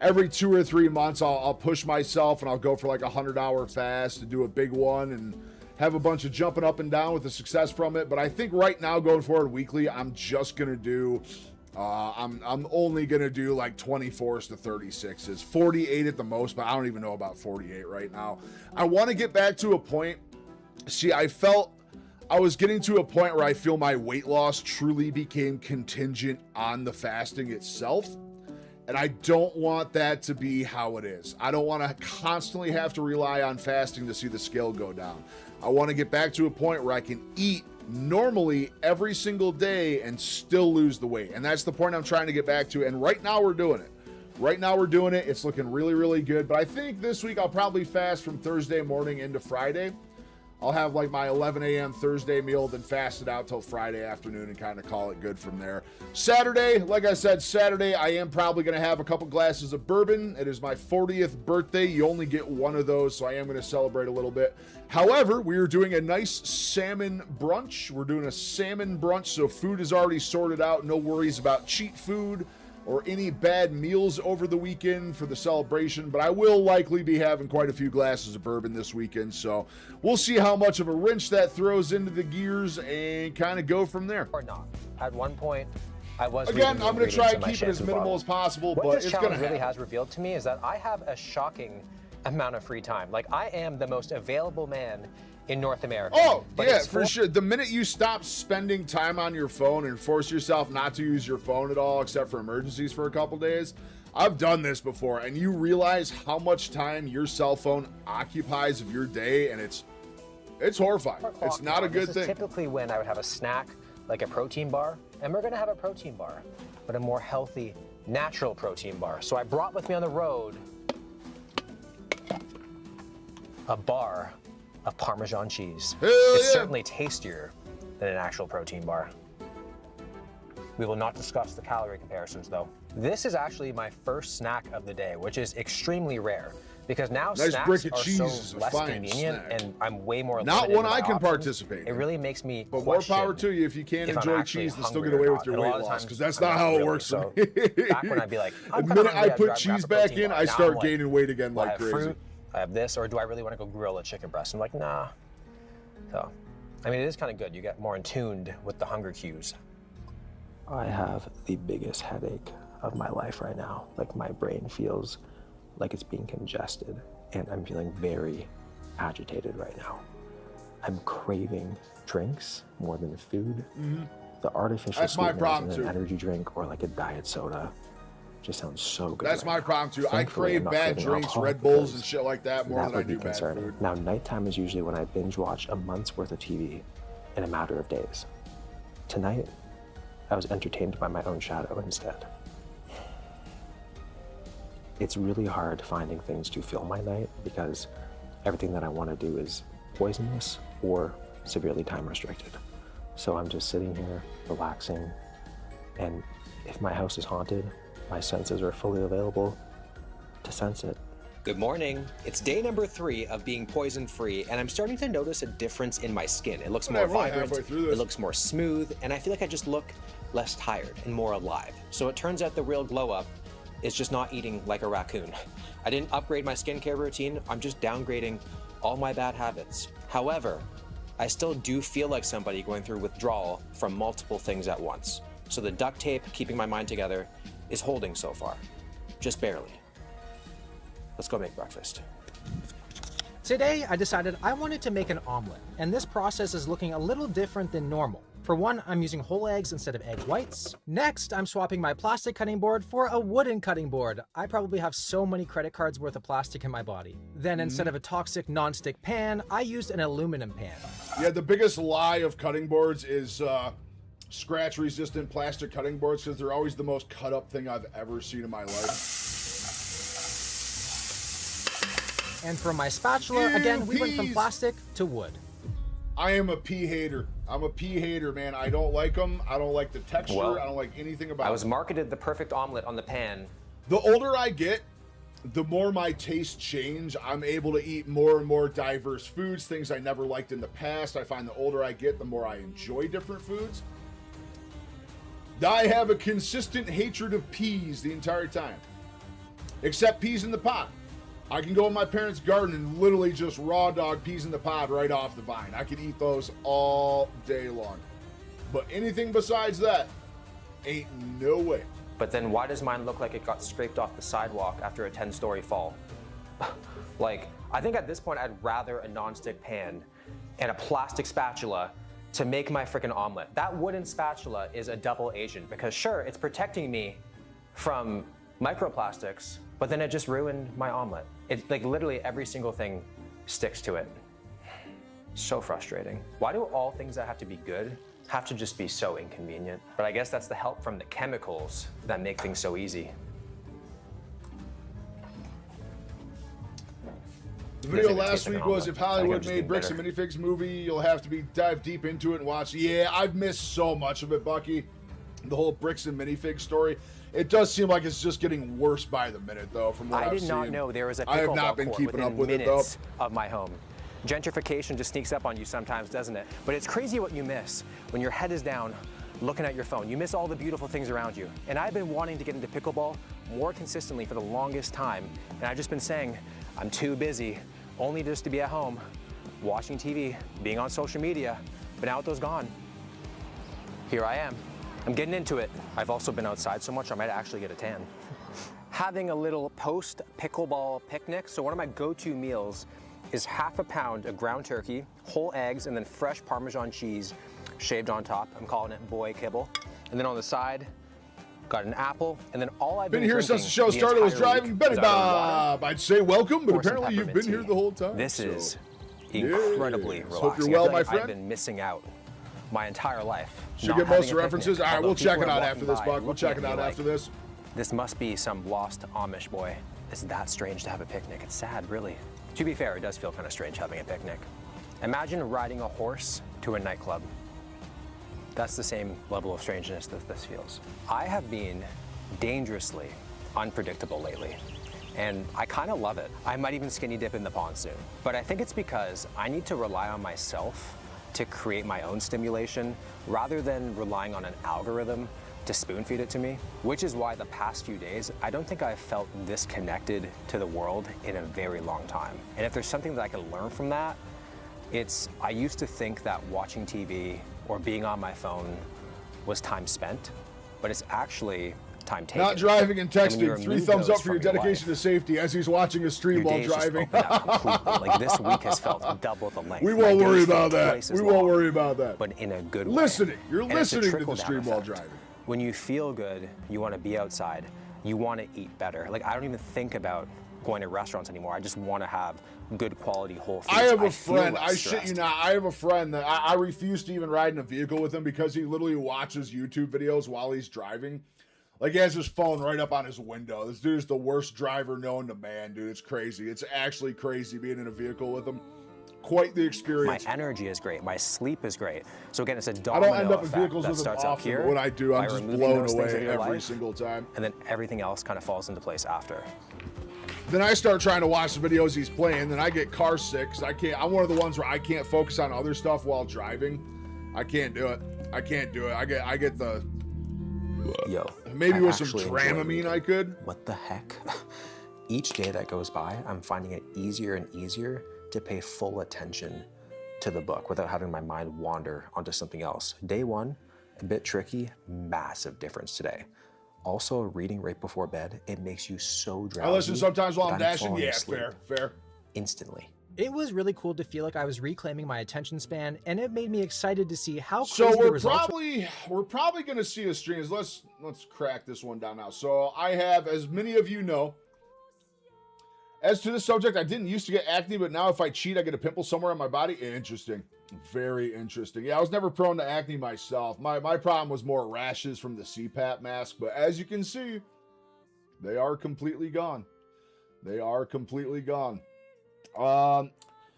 Every 2 or 3 months, I'll push myself and I'll go for like a 100-hour fast to do a big one and have a bunch of jumping up and down with the success from it. But I think right now going forward weekly, I'm just going to do, I'm only going to do like 24s to 36s, 48 at the most, but I don't even know about 48 right now. I want to get back to a point. See, I was getting to a point where I feel my weight loss truly became contingent on the fasting itself. And I don't want that to be how it is. I don't want to constantly have to rely on fasting to see the scale go down. I want to get back to a point where I can eat normally every single day and still lose the weight. And that's the point I'm trying to get back to. And right now we're doing it. Right now we're doing it. It's looking really, really good. But I think this week I'll probably fast from Thursday morning into Friday. I'll have like my 11 a.m. Thursday meal, then fast it out till Friday afternoon and kind of call it good from there. Saturday, like I said, Saturday, I am probably going to have a couple glasses of bourbon. It is my 40th birthday. You only get one of those, so I am going to celebrate a little bit. However, we are doing a nice salmon brunch. We're doing a salmon brunch, so food is already sorted out. No worries about cheat food or any bad meals over the weekend for the celebration, but I will likely be having quite a few glasses of bourbon this weekend, so we'll see how much of a wrench that throws into the gears and kind of go from there. Or not. At one point, I was again, I'm going to try and and keep it as minimal as possible, what but this it's going to really has revealed to me is that I have a shocking amount of free time. Like, I am the most available man in North America. Oh, yeah, for sure. The minute you stop spending time on your phone and force yourself not to use your phone at all except for emergencies for a couple days, I've done this before, and you realize how much time your cell phone occupies of your day, and it's horrifying. It's not a good thing. This is typically when I would have a snack, like a protein bar, and we're gonna have a protein bar, but a more healthy, natural protein bar. So I brought with me on the road a bar of Parmesan cheese. It's certainly tastier than an actual protein bar. We will not discuss the calorie comparisons though. This is actually my first snack of the day, which is extremely rare because now nice snacks brick of are cheese so is a less fine convenient snack. and I'm way more Not limited one in my I can options. participate in. It really makes me But more question power to you if you can't if I'm enjoy actually cheese and still hungry get away or with your not. And a weight lot of loss, times because that's I'm not how it really, works so for me. back when I'd be like, The minute I put cheese back in, I start gaining weight again like crazy. Fruit, I have this, or do I really want to go grill a chicken breast? I'm like, nah. So, I mean, it is kind of good. You get more in tuned with the hunger cues. I have the biggest headache of my life right now. Like, my brain feels like it's being congested, and I'm feeling very agitated right now. I'm craving drinks more than food. The artificial That's my sweeteners problem in too. an energy drink or like a diet soda just sounds so good. That's right my now. problem too. I Thankfully, I'm crave not bad craving drinks, alcohol Red Bulls because and shit like that more that than I would be do bad concerning. food. Now, nighttime is usually when I binge watch a month's worth of TV in a matter of days. Tonight, I was entertained by my own shadow instead. It's really hard finding things to fill my night because everything that I want to do is poisonous or severely time restricted. So I'm just sitting here, relaxing, and if my house is haunted, my senses are fully available to sense it. Good morning. It's day number 3 of being poison-free, and I'm starting to notice a difference in my skin. It looks more Whatever, we're vibrant, halfway through this. it looks more smooth, and I feel like I just look less tired and more alive. So it turns out the real glow-up is just not eating like a raccoon. I didn't upgrade my skincare routine, I'm just downgrading all my bad habits. However, I still do feel like somebody going through withdrawal from multiple things at once. So the duct tape keeping my mind together is holding so far, just barely. Let's go make breakfast. Today, I decided I wanted to make an omelet, and this process is looking a little different than normal. For one, I'm using whole eggs instead of egg whites. Next, I'm swapping my plastic cutting board for a wooden cutting board. I probably have so many credit cards worth of plastic in my body. Then instead of a toxic non-stick pan, I used an aluminum pan. Yeah, the biggest lie of cutting boards is scratch-resistant plastic cutting boards because they're always the most cut-up thing I've ever seen in my life. And for my spatula, again, we went from peas. plastic to wood. I am a pea hater. I'm a pea hater, man. I don't like them. I don't like the texture. Well, I don't like anything about I was them. marketed the perfect omelet on the pan. The older I get, the more my tastes change. I'm able to eat more and more diverse foods, things I never liked in the past. I find the older I get, the more I enjoy different foods. I have a consistent hatred of peas the entire time, except peas in the pot. I can go in my parents' garden and literally just raw dog peas in the pod right off the vine. I could eat those all day long. But anything besides that, ain't no way. But then why does mine look like it got scraped off the sidewalk after a 10-story fall? Like, I think at this point I'd rather a non-stick pan and a plastic spatula to make my freaking omelet. That wooden spatula is a double agent because sure, it's protecting me from microplastics, but then it just ruined my omelet. It's like literally every single thing sticks to it. So frustrating. Why do all things that have to be good have to just be so inconvenient? But I guess that's the help from the chemicals that make things so easy. The Doesn't video even taste last like an week was omelet. if I think I'm Hollywood just made being Bricks bitter. and Minifigs movie, you'll have to dive deep into it and watch. Yeah, I've missed so much of it, Bucky. The whole Bricks and Minifigs story. It does seem like it's just getting worse by the minute, though, from what I I've did seen. not know there was a I have not pickleball been court keeping within up with it, though. minutes of my home. Gentrification just sneaks up on you sometimes, doesn't it? But it's crazy what you miss when your head is down looking at your phone. You miss all the beautiful things around you. And I've been wanting to get into pickleball more consistently for the longest time. And I've just been saying, I'm too busy, only just to be at home, watching TV, being on social media. But now those gone. Here I am. I'm getting into it. I've also been outside so much I might actually get a tan. Having a little post-pickleball picnic. So one of my go-to meals is half a pound of ground turkey, whole eggs, and then fresh Parmesan cheese shaved on top. I'm calling it boy kibble. And then on the side, got an apple, and then all I've Been here since the show started was driving Betty Bob. I'd say welcome, but apparently you've been here the whole time. This so. is incredibly Yes. relaxing. Hope you're I well, feel my like friend. I've been missing out my entire life. Should not get most of having the a references. picnic. All right, we'll Although check people it are out after this, walking by Buck. We'll looking check at it me out like, after this. This must be some lost Amish boy. It's that strange to have a picnic. It's sad, really. To be fair, it does feel kind of strange having a picnic. Imagine riding a horse to a nightclub. That's the same level of strangeness that this feels. I have been dangerously unpredictable lately, and I kind of love it. I might even skinny dip in the pond soon. But I think it's because I need to rely on myself to create my own stimulation rather than relying on an algorithm to spoon feed it to me, which is why the past few days, I don't think I've felt this connected to the world in a very long time. And if there's something that I can learn from that, I used to think that watching TV or being on my phone was time spent, but it's actually time taken. Not driving and when you texting. 3 remove thumbs those up for your from dedication life, to safety as he's watching a stream your while days just driving. open up completely. Like this week has felt double the length. We My won't days worry feel about that. twice as We won't long, worry about that. but in a good way. Listening. You're And it's a listening to the trickle-down stream while effect. driving. When you feel good, you want to be outside. you want to eat better. Like, I don't even think about going to restaurants anymore. I just want to have good quality whole foods. I have a feel friend, less I shit you stressed. not, I have a friend that I refuse to even ride in a vehicle with him because he literally watches YouTube videos while he's driving. Like, he has his phone right up on his window. This dude is the worst driver known to man, dude. It's crazy. It's actually crazy being in a vehicle with him. Quite the My experience. energy is great. My sleep is great. So again, it's a I domino don't end up in effect vehicles that with him starts up often, here. but when I do, I'm by just removing blown those things in away your every life, single time. and then everything else kind of falls into place after. Then I start trying to watch the videos he's playing, then I get car sick. 'Cause I'm one of the ones where I can't focus on other stuff while driving. I can't do it. I can't do it. I get the... Yo, Maybe I with some actually enjoy Dramamine reading. I could. What the heck? Each day that goes by, I'm finding it easier and easier to pay full attention to the book without having my mind wander onto something else. Day one, a bit tricky, massive difference today. Also, reading right before bed, it makes you so drowsy. I listen sometimes while I'm that dashing. falling Yeah, asleep fair. instantly. It was really cool to feel like I was reclaiming my attention span, and it made me excited to see how crazy So the we're results probably going to see a stream. Let's crack this one down now. So I have, as many of you know, as to this subject, I didn't used to get acne, but now if I cheat, I get a pimple somewhere on my body. Interesting. Very interesting. Yeah, I was never prone to acne myself. My problem was more rashes from the CPAP mask, but as you can see, they are completely gone. They are completely gone.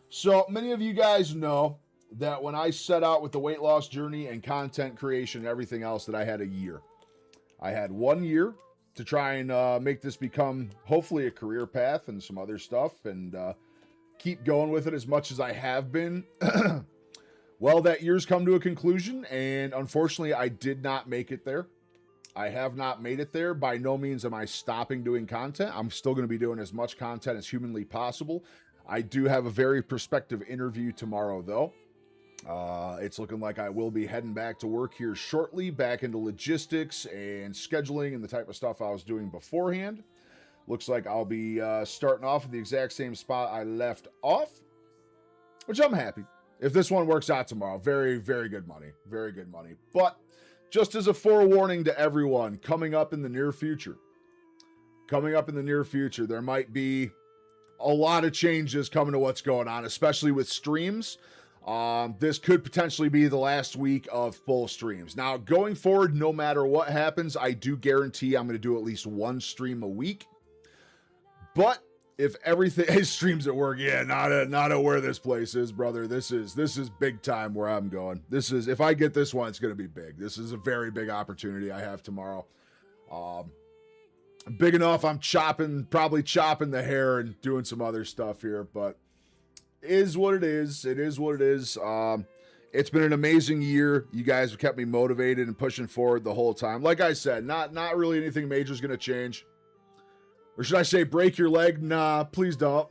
So many of you guys know that when I set out with the weight loss journey and content creation and everything else, that I had a year. I had 1 year to try and make this become hopefully a career path and some other stuff, and keep going with it as much as I have been. Well, that year's come to a conclusion, and unfortunately, I did not make it there. I have not made it there. By no means am I stopping doing content. I'm still going to be doing as much content as humanly possible. I do have a very prospective interview tomorrow, though. It's looking like I will be heading back to work here shortly, back into logistics and scheduling and the type of stuff I was doing beforehand. Looks like I'll be starting off at the exact same spot I left off, which I'm happy. If this one works out tomorrow, very, very good money. Very good money. But just as a forewarning to everyone, coming up in the near future, there might be a lot of changes coming to what's going on, especially with streams. This could potentially be the last week of full streams. Now, going forward, no matter what happens, I do guarantee I'm going to do at least one stream a week. But if everything his streams at work, yeah, not at where this place is, brother. This is big time where I'm going. This is, if I get this one, it's going to be big. This is a very big opportunity I have tomorrow. Big enough, I'm probably chopping the hair and doing some other stuff here, but is what it is. It is what it is. It's been an amazing year. You guys have kept me motivated and pushing forward the whole time. Like I said, not really anything major is going to change. Or should I say break your leg? Nah, please don't.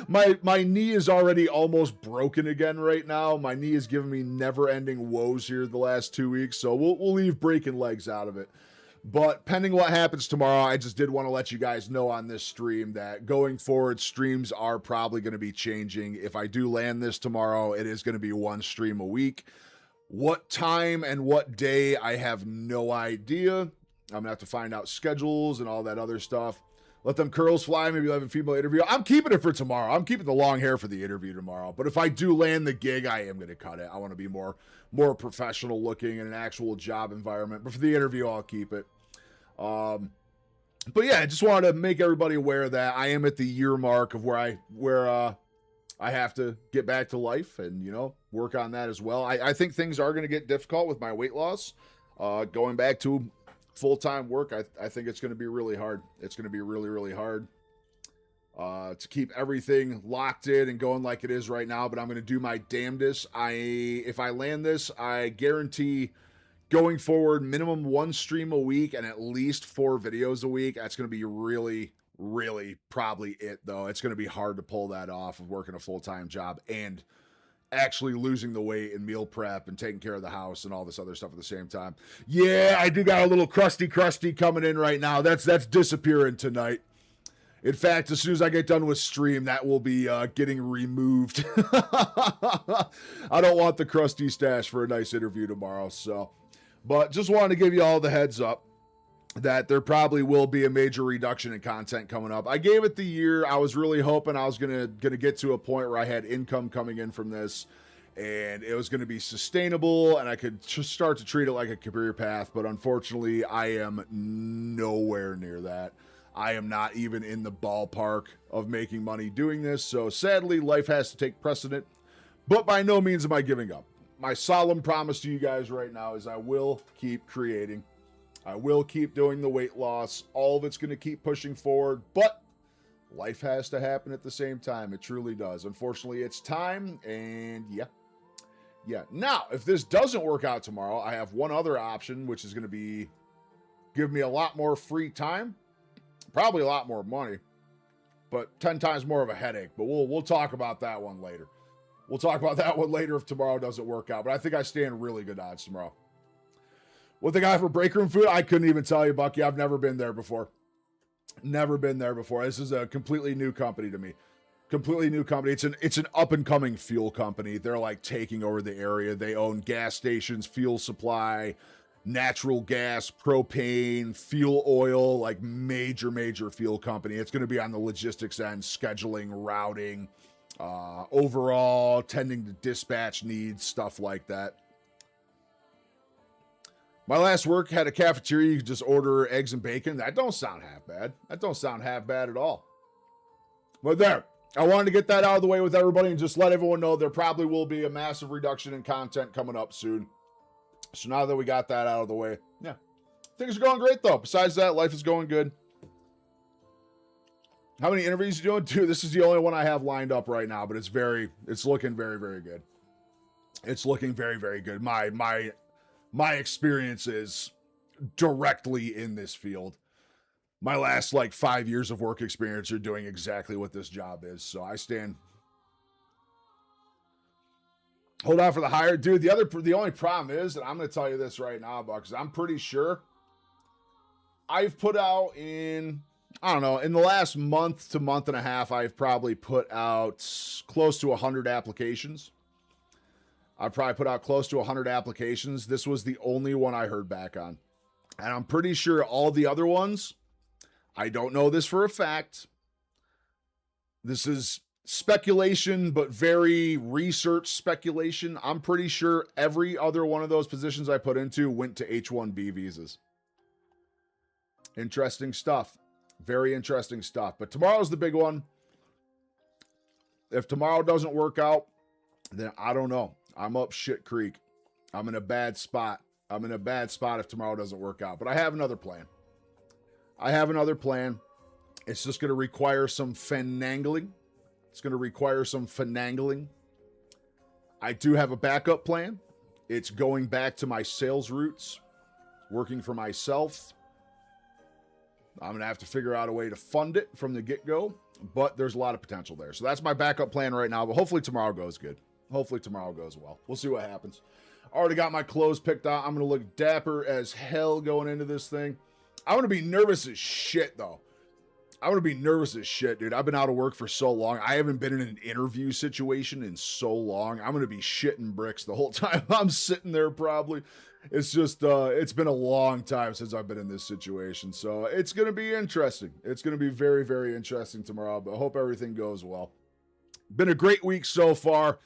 My knee is already almost broken again right now. My knee is giving me never-ending woes here the last 2 weeks, so we'll leave breaking legs out of it. But pending what happens tomorrow, I just did want to let you guys know on this stream that going forward, streams are probably going to be changing. If I do land this tomorrow, it is going to be one stream a week. What time and what day, I have no idea. I'm going to have to find out schedules and all that other stuff. Let them curls fly. Maybe we'll have a female interview. I'm keeping it for tomorrow. I'm keeping the long hair for the interview tomorrow. But if I do land the gig, I am going to cut it. I want to be more professional looking in an actual job environment. But for the interview, I'll keep it. But yeah, I just wanted to make everybody aware that I am at the year mark of where I have to get back to life and, work on that as well. I think things are going to get difficult with my weight loss. Going back to full-time work, I think it's going to be really hard. It's going to be really, really hard to keep everything locked in and going like it is right now, but I'm going to do my damnedest. If I land this, I guarantee going forward, minimum one stream a week and at least 4 videos a week. That's going to be really, really probably it, though. It's going to be hard to pull that off of working a full-time job and actually losing the weight and meal prep and taking care of the house and all this other stuff at the same time. Yeah, I do got a little crusty coming in right now. That's disappearing tonight. In fact, as soon as I get done with stream, that will be getting removed. I don't want the crusty stash for a nice interview tomorrow, so... But just wanted to give you all the heads up. that there probably will be a major reduction in content coming up. I gave it the year. I was really hoping I was gonna get to a point where I had income coming in from this, and it was going to be sustainable, and I could just start to treat it like a career path. But unfortunately, I am nowhere near that. I am not even in the ballpark of making money doing this. So sadly, life has to take precedent. But by no means am I giving up. My solemn promise to you guys right now is I will keep creating. I will keep doing the weight loss. All of it's going to keep pushing forward, but life has to happen at the same time. It truly does. Unfortunately, it's time, and yeah. Now, if this doesn't work out tomorrow, I have one other option, which is going to be give me a lot more free time, probably a lot more money, but 10 times more of a headache. But we'll talk about that one later. We'll talk about that one later if tomorrow doesn't work out. But I think I stand really good odds tomorrow. What the guy for break room food? I couldn't even tell you, Bucky. I've never been there before. Never been there before. This is a completely new company to me. Completely new company. It's an up and coming fuel company. They're like taking over the area. They own gas stations, fuel supply, natural gas, propane, fuel oil, like major fuel company. It's going to be on the logistics end, scheduling, routing, overall tending to dispatch needs, stuff like that. My last work had a cafeteria. You could just order eggs and bacon. That don't sound half bad. That don't sound half bad at all. But there, I wanted to get that out of the way with everybody and just let everyone know there probably will be a massive reduction in content coming up soon. So now that we got that out of the way, yeah, things are going great though. Besides that, life is going good. How many interviews are you doing? Dude, this is the only one I have lined up right now, but it's looking very good. It's looking very good. My experiences directly in this field. My last 5 years of work experience are doing exactly what this job is. So I stand. Hold on for the hire. Dude, the only problem is, and I'm going to tell you this right now, because I'm pretty sure I've put out in the last month to month and a half, I've probably put out close to 100 applications. I probably put out close to 100 applications. This was the only one I heard back on. And I'm pretty sure all the other ones, I don't know this for a fact. This is speculation, but very research speculation. I'm pretty sure every other one of those positions I put into went to H-1B visas. Interesting stuff. Very interesting stuff. But tomorrow's the big one. If tomorrow doesn't work out, then I don't know. I'm up shit creek. I'm in a bad spot. If tomorrow doesn't work out. But I have another plan. It's just going to require some finagling. I do have a backup plan. It's going back to my sales roots, working for myself. I'm going to have to figure out a way to fund it from the get-go, but there's a lot of potential there. So that's my backup plan right now, but hopefully tomorrow goes good. Hopefully tomorrow goes well. We'll see what happens. Already got my clothes picked out. I'm going to look dapper as hell going into this thing. I'm going to be nervous as shit, though. Dude. I've been out of work for so long. I haven't been in an interview situation in so long. I'm going to be shitting bricks the whole time I'm sitting there probably. It's just, it's been a long time since I've been in this situation. So it's going to be interesting. It's going to be very interesting tomorrow, but I hope everything goes well. Been a great week so far.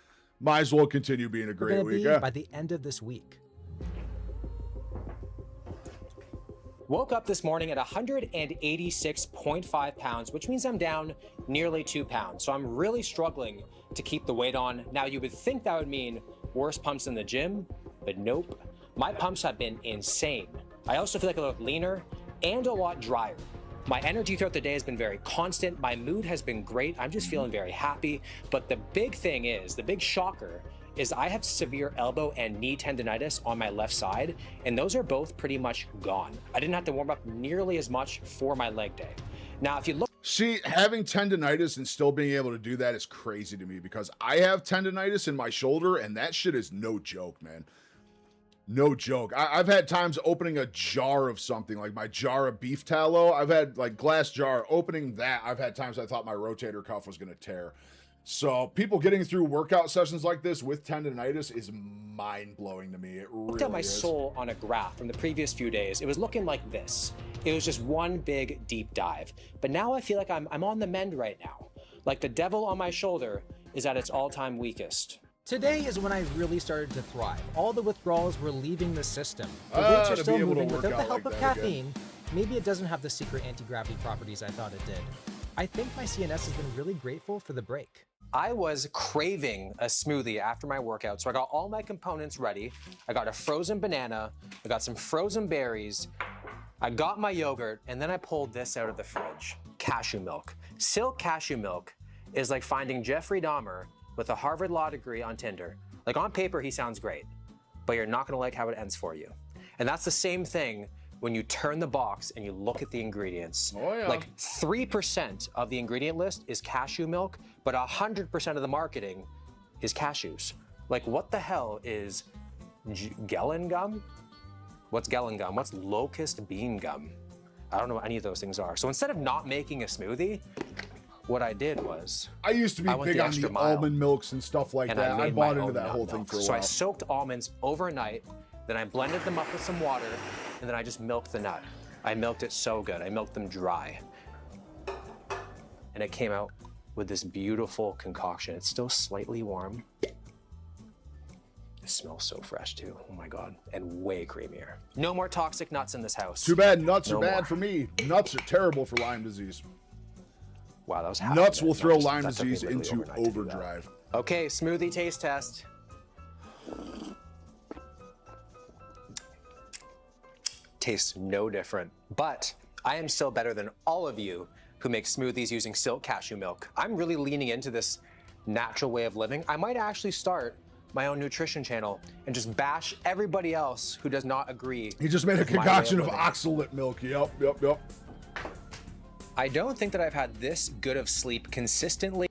Might as well continue being a great week. By the end of this week. Woke up this morning at 186.5 pounds, which means I'm down nearly 2 pounds. So I'm really struggling to keep the weight on. Now, you would think that would mean worse pumps in the gym, but nope. My pumps have been insane. I also feel like I look leaner and a lot drier. My energy throughout the day has been very constant. My mood has been great. I'm just feeling very happy. But the big thing is, the big shocker is I have severe elbow and knee tendonitis on my left side, and those are both pretty much gone. I didn't have to warm up nearly as much for my leg day. Now, if you look... See, having tendonitis and still being able to do that is crazy to me because I have tendonitis in my shoulder, and that shit is no joke, man. No joke. I've had times opening a jar of something, like my jar of beef tallow. I've had like glass jar, opening that. I've had times I thought my rotator cuff was going to tear. So people getting through workout sessions like this with tendonitis is mind-blowing to me. It really Looked at my is. soul on a graph from the previous few days. It was looking like this. It was just one big deep dive. But now I feel like I'm on the mend right now. Like the devil on my shoulder is at its all-time weakest. Today is when I really started to thrive. All the withdrawals were leaving the system. The Ah, weights are to still be able to moving work without the out help like of that caffeine. Maybe it doesn't have the secret anti-gravity properties I thought it did. I think my CNS has been really grateful for the break. I was craving a smoothie after my workout, so I got all my components ready. I got a frozen banana, I got some frozen berries, I got my yogurt, and then I pulled this out of the fridge. Cashew milk. Silk cashew milk is like finding Jeffrey Dahmer with a Harvard Law degree on Tinder. Like on paper, he sounds great, but you're not gonna like how it ends for you. And that's the same thing when you turn the box and you look at the ingredients. Oh, yeah. Like 3% of the ingredient list is cashew milk, but 100% of the marketing is cashews. Like what the hell is Gelen gum? What's Gelen gum? What's locust bean gum? I don't know what any of those things are. So instead of not making a smoothie, what I did was I used to be I went big the on extra the mile, almond milks and stuff like and that. I made bought my into own that nut whole thing milk. for a So I while. soaked almonds overnight, then I blended them up with some water, and then I just milked the nut. I milked it so good. I milked them dry. And it came out with this beautiful concoction. It's still slightly warm. It smells so fresh too. Oh my God. And way creamier. No more toxic nuts in this house. Too bad nuts are No bad more. for me. Nuts are terrible for Lyme disease. Wow, that was half Nuts a minute. will throw That Lyme took me disease literally into overnight to do that. overdrive. Okay, smoothie taste test. Tastes no different, but I am still better than all of you who make smoothies using silk cashew milk. I'm really leaning into this natural way of living. I might actually start my own nutrition channel and just bash everybody else who does not agree. He just made a with my way concoction of living. oxalate milk. Yep. I don't think that I've had this good of sleep consistently.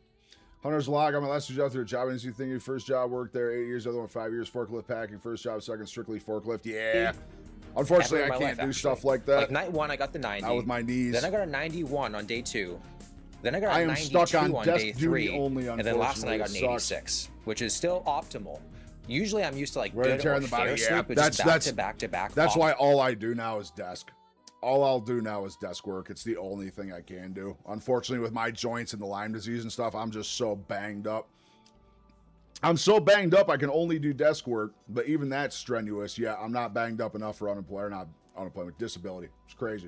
Hunter's log. On my last two jobs through a job agency thing. Your first job worked there 8 years, other one 5 years. Forklift packing. First job, second strictly forklift. Yeah. Unfortunately, Ever in I my can't life, do stuff actually. like that. Like night one, I got the 90. Not with my knees. Then I got a 91 on day 2. Then I got I a am 92 stuck on desk day duty 3. only, And then last night I got an unfortunately. It sucks. 86, which is still optimal. Usually I'm used to like Wear and good tear or in the body. fair Yeah, sleep, which that's- is back to back. That's why optimal. all I do now is desk. All I'll do now is desk work. It's the only thing I can do. Unfortunately, with my joints and the Lyme disease and stuff, I'm just so banged up. I'm so banged up I can only do desk work, but even that's strenuous. Yeah, I'm not banged up enough for unemployment, disability. It's crazy.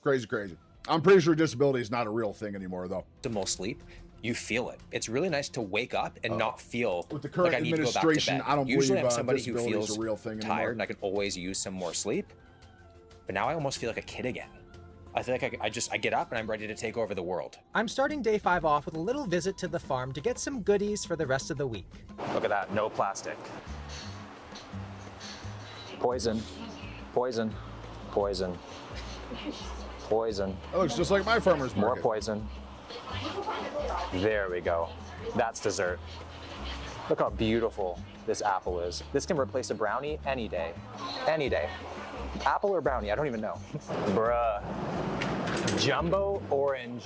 Crazy. I'm pretty sure disability is not a real thing anymore, though. optimal sleep, you feel it. It's really nice to wake up and not feel With the current like I need to go back to administration, bed. I don't Usually believe I'm somebody who disability is feels a real thing anymore. tired and I can always use some more sleep. But now I almost feel like a kid again. I feel like I get up and I'm ready to take over the world. I'm starting day 5 off with a little visit to the farm to get some goodies for the rest of the week. Look at that, no plastic. Poison, poison, poison, poison, That looks just like my farmer's more market. poison. There we go. That's dessert. Look how beautiful this apple is. This can replace a brownie any day. Any day. Apple or brownie, I don't even know. Bruh. Jumbo orange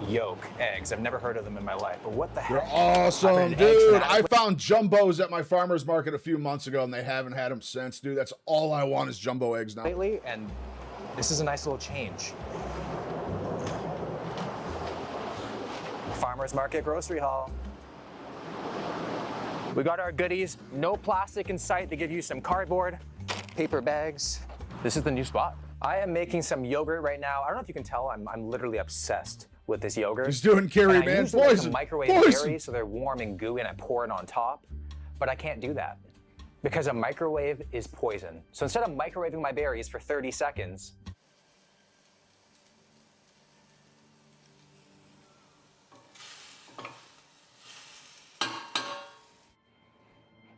yolk eggs. I've never heard of them in my life, but what the They're heck? awesome, I've been an egg dude. fanatic I found jumbos at my farmer's market a few months ago, and they haven't had them since, dude. That's all I want is jumbo eggs now. lately, and this is a nice little change. Farmers Market grocery haul. We got our goodies, no plastic in sight. They give you some cardboard, paper bags. This is the new spot. I am making some yogurt right now. I don't know if you can tell, I'm literally obsessed with this yogurt. He's doing Kerry, And I man. usually like to Poison. microwave Poison. berries so they're warm and gooey, and I pour it on top. But I can't do that because a microwave is poison. So instead of microwaving my berries for 30 seconds,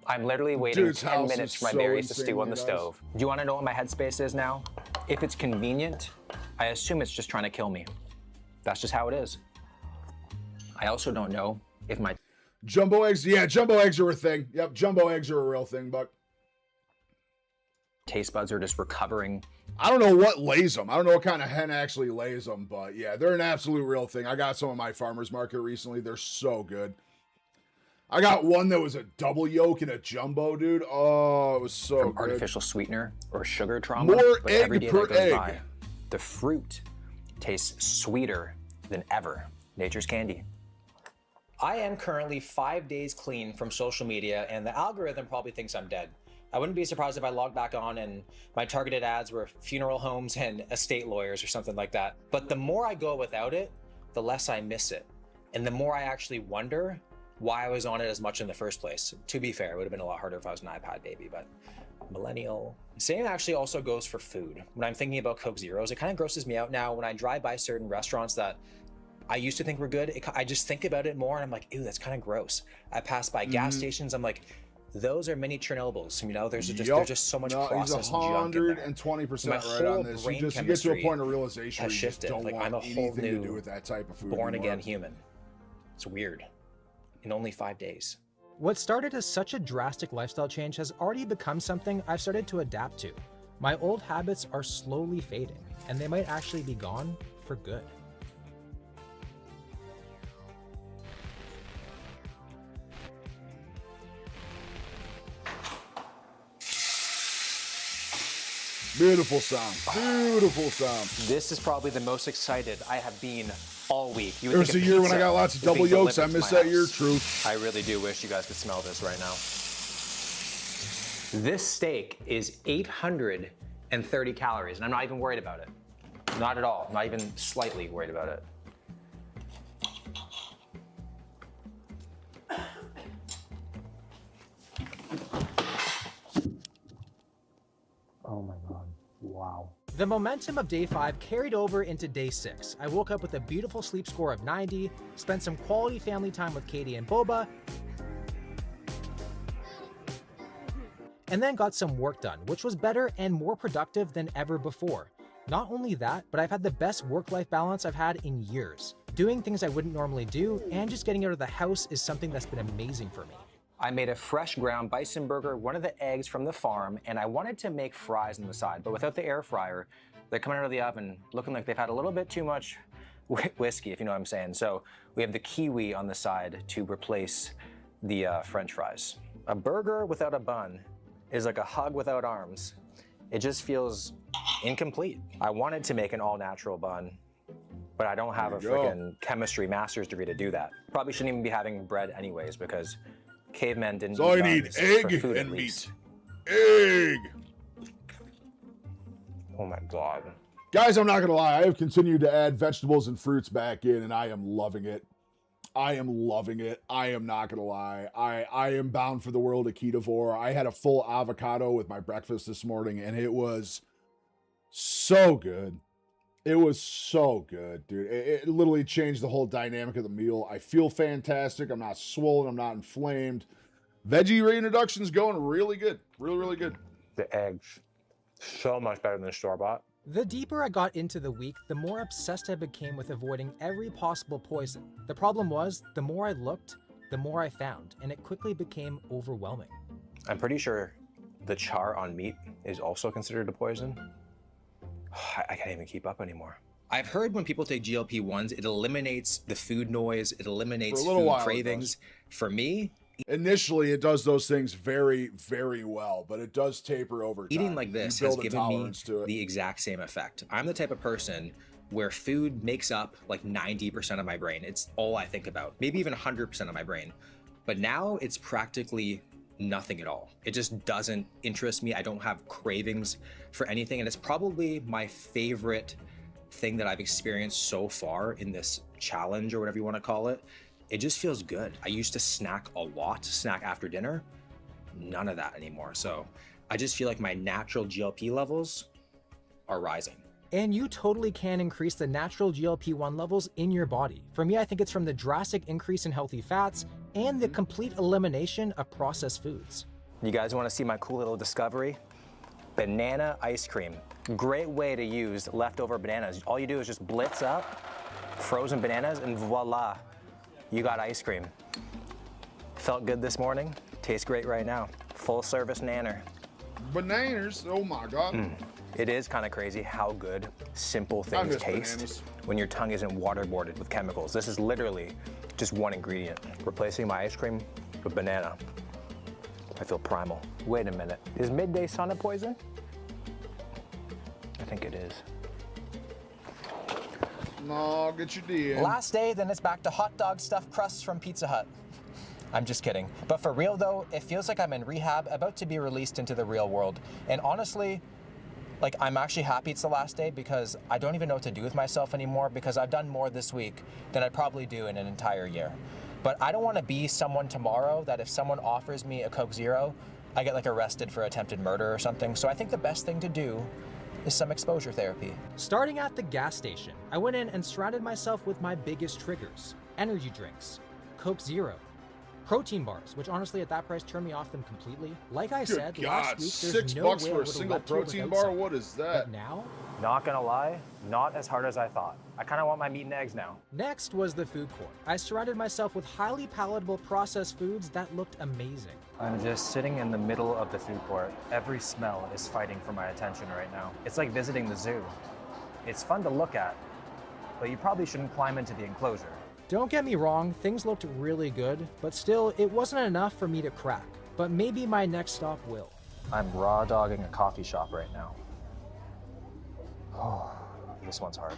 I'm literally waiting Dude's 10 house minutes is for my so berries to stew insanely on the nice. stove. Do you want to know what my headspace is now? If it's convenient, I assume it's just trying to kill me. That's just how it is. I also don't know if my Jumbo eggs, yeah, jumbo eggs are a thing. Yep, jumbo eggs are a real thing, Buck. taste buds are just recovering. I don't know what lays them. I don't know what kind of hen actually lays them, but yeah, they're an absolute real thing. I got some of my farmer's market recently. They're so good. I got one that was a double yolk and a jumbo, dude. Oh, it was so From good. artificial sweetener or sugar trauma. More but egg every day per that goes egg. by, the fruit tastes sweeter than ever. Nature's candy. I am currently 5 days clean from social media, and the algorithm probably thinks I'm dead. I wouldn't be surprised if I logged back on and my targeted ads were funeral homes and estate lawyers or something like that. But the more I go without it, the less I miss it. And the more I actually wonder why I was on it as much in the first place. To be fair, it would have been a lot harder if I was an iPad baby, but millennial. Same actually also goes for food. When I'm thinking about Coke Zeros, it kind of grosses me out now when I drive by certain restaurants that I used to think were good. I just think about it more and I'm like, ew, that's kind of gross. I pass by gas stations, I'm like, those are mini Chernobyls, you know, there's just so much processed junk in there. 120% My right whole on this. brain You get to a chemistry point of realization where has you just shifted. don't Like, want I'm a whole anything to new do with that type of food born anymore. again human. It's weird. In only 5 days. What started as such a drastic lifestyle change has already become something I've started to adapt to. My old habits are slowly fading, and they might actually be gone for good. Beautiful sound. Beautiful sound. This is probably the most excited I have been all week. You would There's think a year when I pizza got lots of was being double yolks. I delivered to miss my that year. house. True. I really do wish you guys could smell this right now. This steak is 830 calories, and I'm not even worried about it. Not at all. Not even slightly worried about it. Oh my God, wow. The momentum of day 5 carried over into day 6. I woke up with a beautiful sleep score of 90, spent some quality family time with Katie and Boba, and then got some work done, which was better and more productive than ever before. Not only that, but I've had the best work-life balance I've had in years. Doing things I wouldn't normally do and just getting out of the house is something that's been amazing for me. I made a fresh ground bison burger, one of the eggs from the farm, and I wanted to make fries on the side, but without the air fryer, they're coming out of the oven looking like they've had a little bit too much whiskey, if you know what I'm saying. So we have the kiwi on the side to replace the French fries. A burger without a bun is like a hug without arms. It just feels incomplete. I wanted to make an all-natural bun, but I don't have a freaking chemistry master's degree to do that. Probably shouldn't even be having bread anyways, because cavemen didn't So I eat need buns egg for food, and at least. meat. Egg. Oh my God. Guys, I'm not going to lie. I have continued to add vegetables and fruits back in, and I am loving it. I am loving it. I am not going to lie. I am bound for the world of ketovore. I had a full avocado with my breakfast this morning, and it was so good. It was so good, dude. It literally changed the whole dynamic of the meal. I feel fantastic. I'm not swollen. I'm not inflamed. Veggie reintroduction's going really good. Really, really good. The eggs, so much better than store-bought. The deeper I got into the week, the more obsessed I became with avoiding every possible poison. The problem was, the more I looked, the more I found, and it quickly became overwhelming. I'm pretty sure the char on meat is also considered a poison. I can't even keep up anymore. I've heard when people take GLP-1s, it eliminates the food noise, it eliminates For a little food while it cravings. For me, Initially, it does those things very, very well, but it does taper over time. eating like this You has build a given me tolerance to it. the exact same effect. I'm the type of person where food makes up like 90% of my brain. It's all I think about, maybe even 100% of my brain. But now it's practically nothing at all. It just doesn't interest me. I don't have cravings for anything. And it's probably my favorite thing that I've experienced so far in this challenge or whatever you want to call it. It just feels good. I used to snack a lot, snack after dinner. None of that anymore. So I just feel like my natural GLP levels are rising. And you totally can increase the natural GLP-1 levels in your body. For me, I think it's from the drastic increase in healthy fats and the complete elimination of processed foods. You guys want to see my cool little discovery? Banana ice cream. Great way to use leftover bananas. All you do is just blitz up frozen bananas and voila, you got ice cream. Felt good this morning, tastes great right now. Full service nanner. Bananas. Oh my God. It is kind of crazy how good simple things miss taste bananas. when your tongue isn't waterboarded with chemicals. This is literally just one ingredient. Replacing my ice cream with banana. I feel primal. Wait a minute. Is midday sun a poison? I think it is. No, get your D in. Last day, then it's back to hot dog stuffed crusts from Pizza Hut. I'm just kidding. But for real though, it feels like I'm in rehab, about to be released into the real world. And honestly, like, I'm actually happy it's the last day because I don't even know what to do with myself anymore because I've done more this week than I'd probably do in an entire year. But I don't want to be someone tomorrow that if someone offers me a Coke Zero, I get like arrested for attempted murder or something. So I think the best thing to do is some exposure therapy. Starting at the gas station, I went in and surrounded myself with my biggest triggers: energy drinks, Coke Zero, protein bars, which honestly at that price turned me off them completely. Like I Good said, God, last week, there's no $6 way I for a would've single left here protein without bar? some. What is that? But now, Not gonna lie, not as hard as I thought. I kind of want my meat and eggs now. next was the food court. I surrounded myself with highly palatable processed foods that looked amazing. I'm just sitting in the middle of the food court. Every smell is fighting for my attention right now. It's like visiting the zoo. It's fun to look at, but you probably shouldn't climb into the enclosure. Don't get me wrong, things looked really good, but still, it wasn't enough for me to crack. But maybe my next stop will. I'm raw dogging a coffee shop right now. Oh, this one's hard.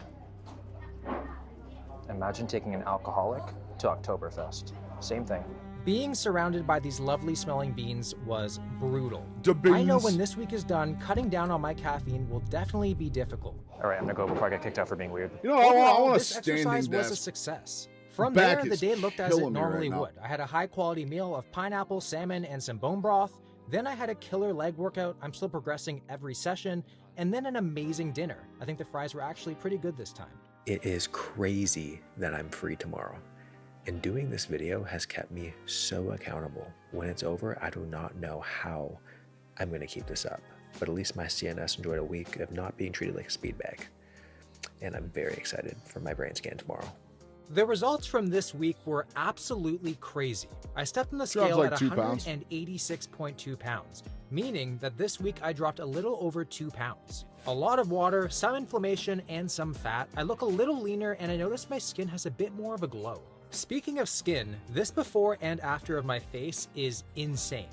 Imagine taking an alcoholic to Oktoberfest. Same thing. Being surrounded by these lovely smelling beans was brutal. Da I know beans. when this week is done, cutting down on my caffeine will definitely be difficult. All right, I'm gonna go before I get kicked out for being weird. You know, I Overall, want a this exercise standing was a desk. success. From Back there, the is day looked as it killing me right normally now. would. I had a high quality meal of pineapple, salmon, and some bone broth. Then I had a killer leg workout. I'm still progressing every session. And then an amazing dinner. I think the fries were actually pretty good this time. It is crazy that I'm free tomorrow. And doing this video has kept me so accountable. When it's over, I do not know how I'm gonna keep this up. But at least my CNS enjoyed a week of not being treated like a speed bag. And I'm very excited for my brain scan tomorrow. The results from this week were absolutely crazy. I stepped on the Sounds scale like at 2 pounds. 186.2 pounds, meaning that this week I dropped a little over 2 pounds. A lot of water, some inflammation, and some fat. I look a little leaner and I notice my skin has a bit more of a glow. Speaking of skin, this before and after of my face is insane.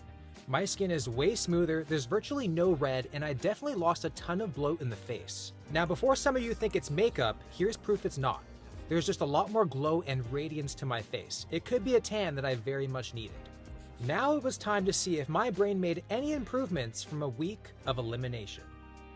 My skin is way smoother, there's virtually no red, and I definitely lost a ton of bloat in the face. Now before some of you think it's makeup, here's proof it's not. There's just a lot more glow and radiance to my face. It could be a tan that I very much needed. Now it was time to see if my brain made any improvements from a week of elimination.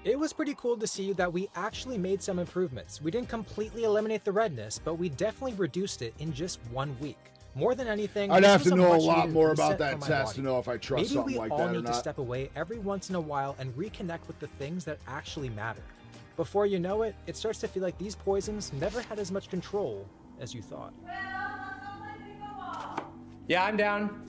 It was pretty cool to see that we actually made some improvements. We didn't completely eliminate the redness, but we definitely reduced it in just 1 week. More than anything, I'd this have was to know a much lot needed more reset about that for my test to body. know if I trust Maybe something we like all that or need to not. step away every once in a while and reconnect with the things that actually matter. Before you know it, it starts to feel like these poisons never had as much control as you thought. Yeah, I'm down.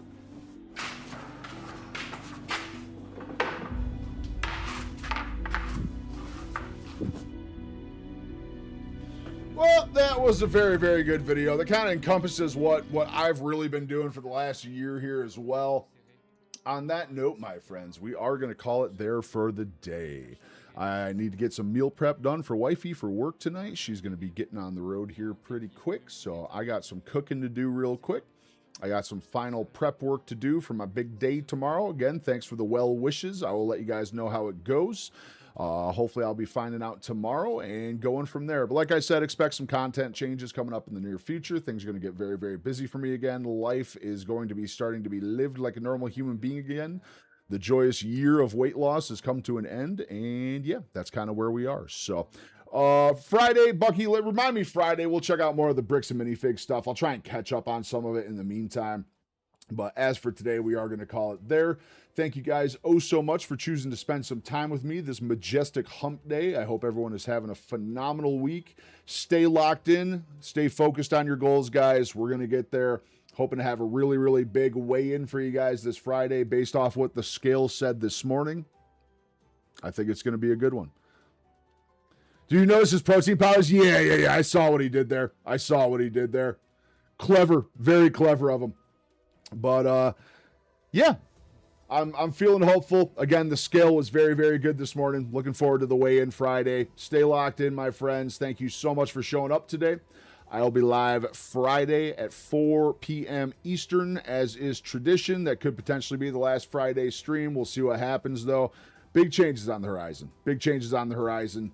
Well, that was a very, very good video. That kind of encompasses what I've really been doing for the last year here as well. On that note, my friends, we are going to call it there for the day. I need to get some meal prep done for wifey for work tonight. She's going to be getting on the road here pretty quick, so I got some cooking to do real quick. I got some final prep work to do for my big day tomorrow. Again, thanks for the well wishes. I will let you guys know how it goes. Hopefully I'll be finding out tomorrow and going from there. But like I said, expect some content changes coming up in the near future. Things are going to get very, very busy for me again. Life is going to be starting to be lived like a normal human being again. The joyous year of weight loss has come to an end. And yeah, that's kind of where we are. So Friday, Bucky, remind me Friday, we'll check out more of the bricks and minifig stuff. I'll try and catch up on some of it in the meantime. But as for today, we are going to call it there. Thank you guys oh so much for choosing to spend some time with me this majestic hump day. I hope everyone is having a phenomenal week. Stay locked in. Stay focused on your goals, guys. We're going to get there. Hoping to have a really, really big weigh-in for you guys this Friday based off what the scale said this morning. I think it's going to be a good one. Do you notice his protein powders? Yeah. I saw what he did there. Clever. Very clever of him. But, yeah. I'm feeling hopeful. Again, the scale was very, very good this morning. Looking forward to the weigh-in Friday. Stay locked in, my friends. Thank you so much for showing up today. I'll be live Friday at 4 p.m. Eastern, as is tradition. That could potentially be the last Friday stream. We'll see what happens, though. Big changes on the horizon. Big changes on the horizon.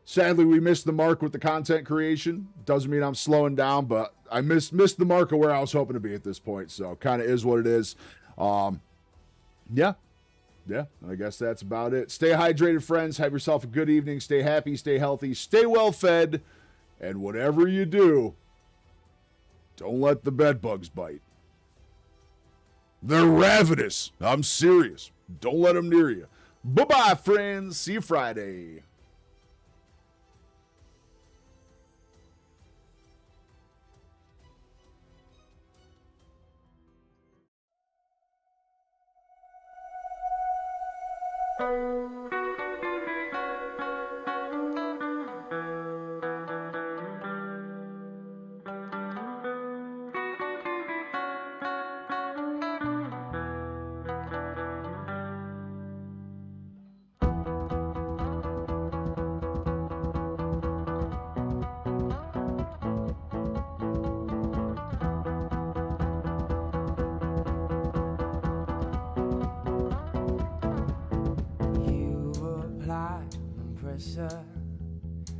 Sadly, we missed the mark with the content creation. Doesn't mean I'm slowing down, but I missed the mark of where I was hoping to be at this point. So kind of is what it is. Yeah, I guess that's about it. Stay hydrated, friends. Have yourself a good evening. Stay happy, stay healthy, stay well fed, and whatever you do, don't let the bed bugs bite. They're ravenous. I'm serious. Don't let them near you. Bye-bye, friends. See you Friday. pressure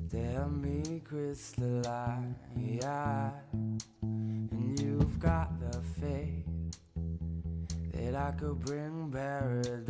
to help me crystallize. And you've got the faith that I could bring paradise.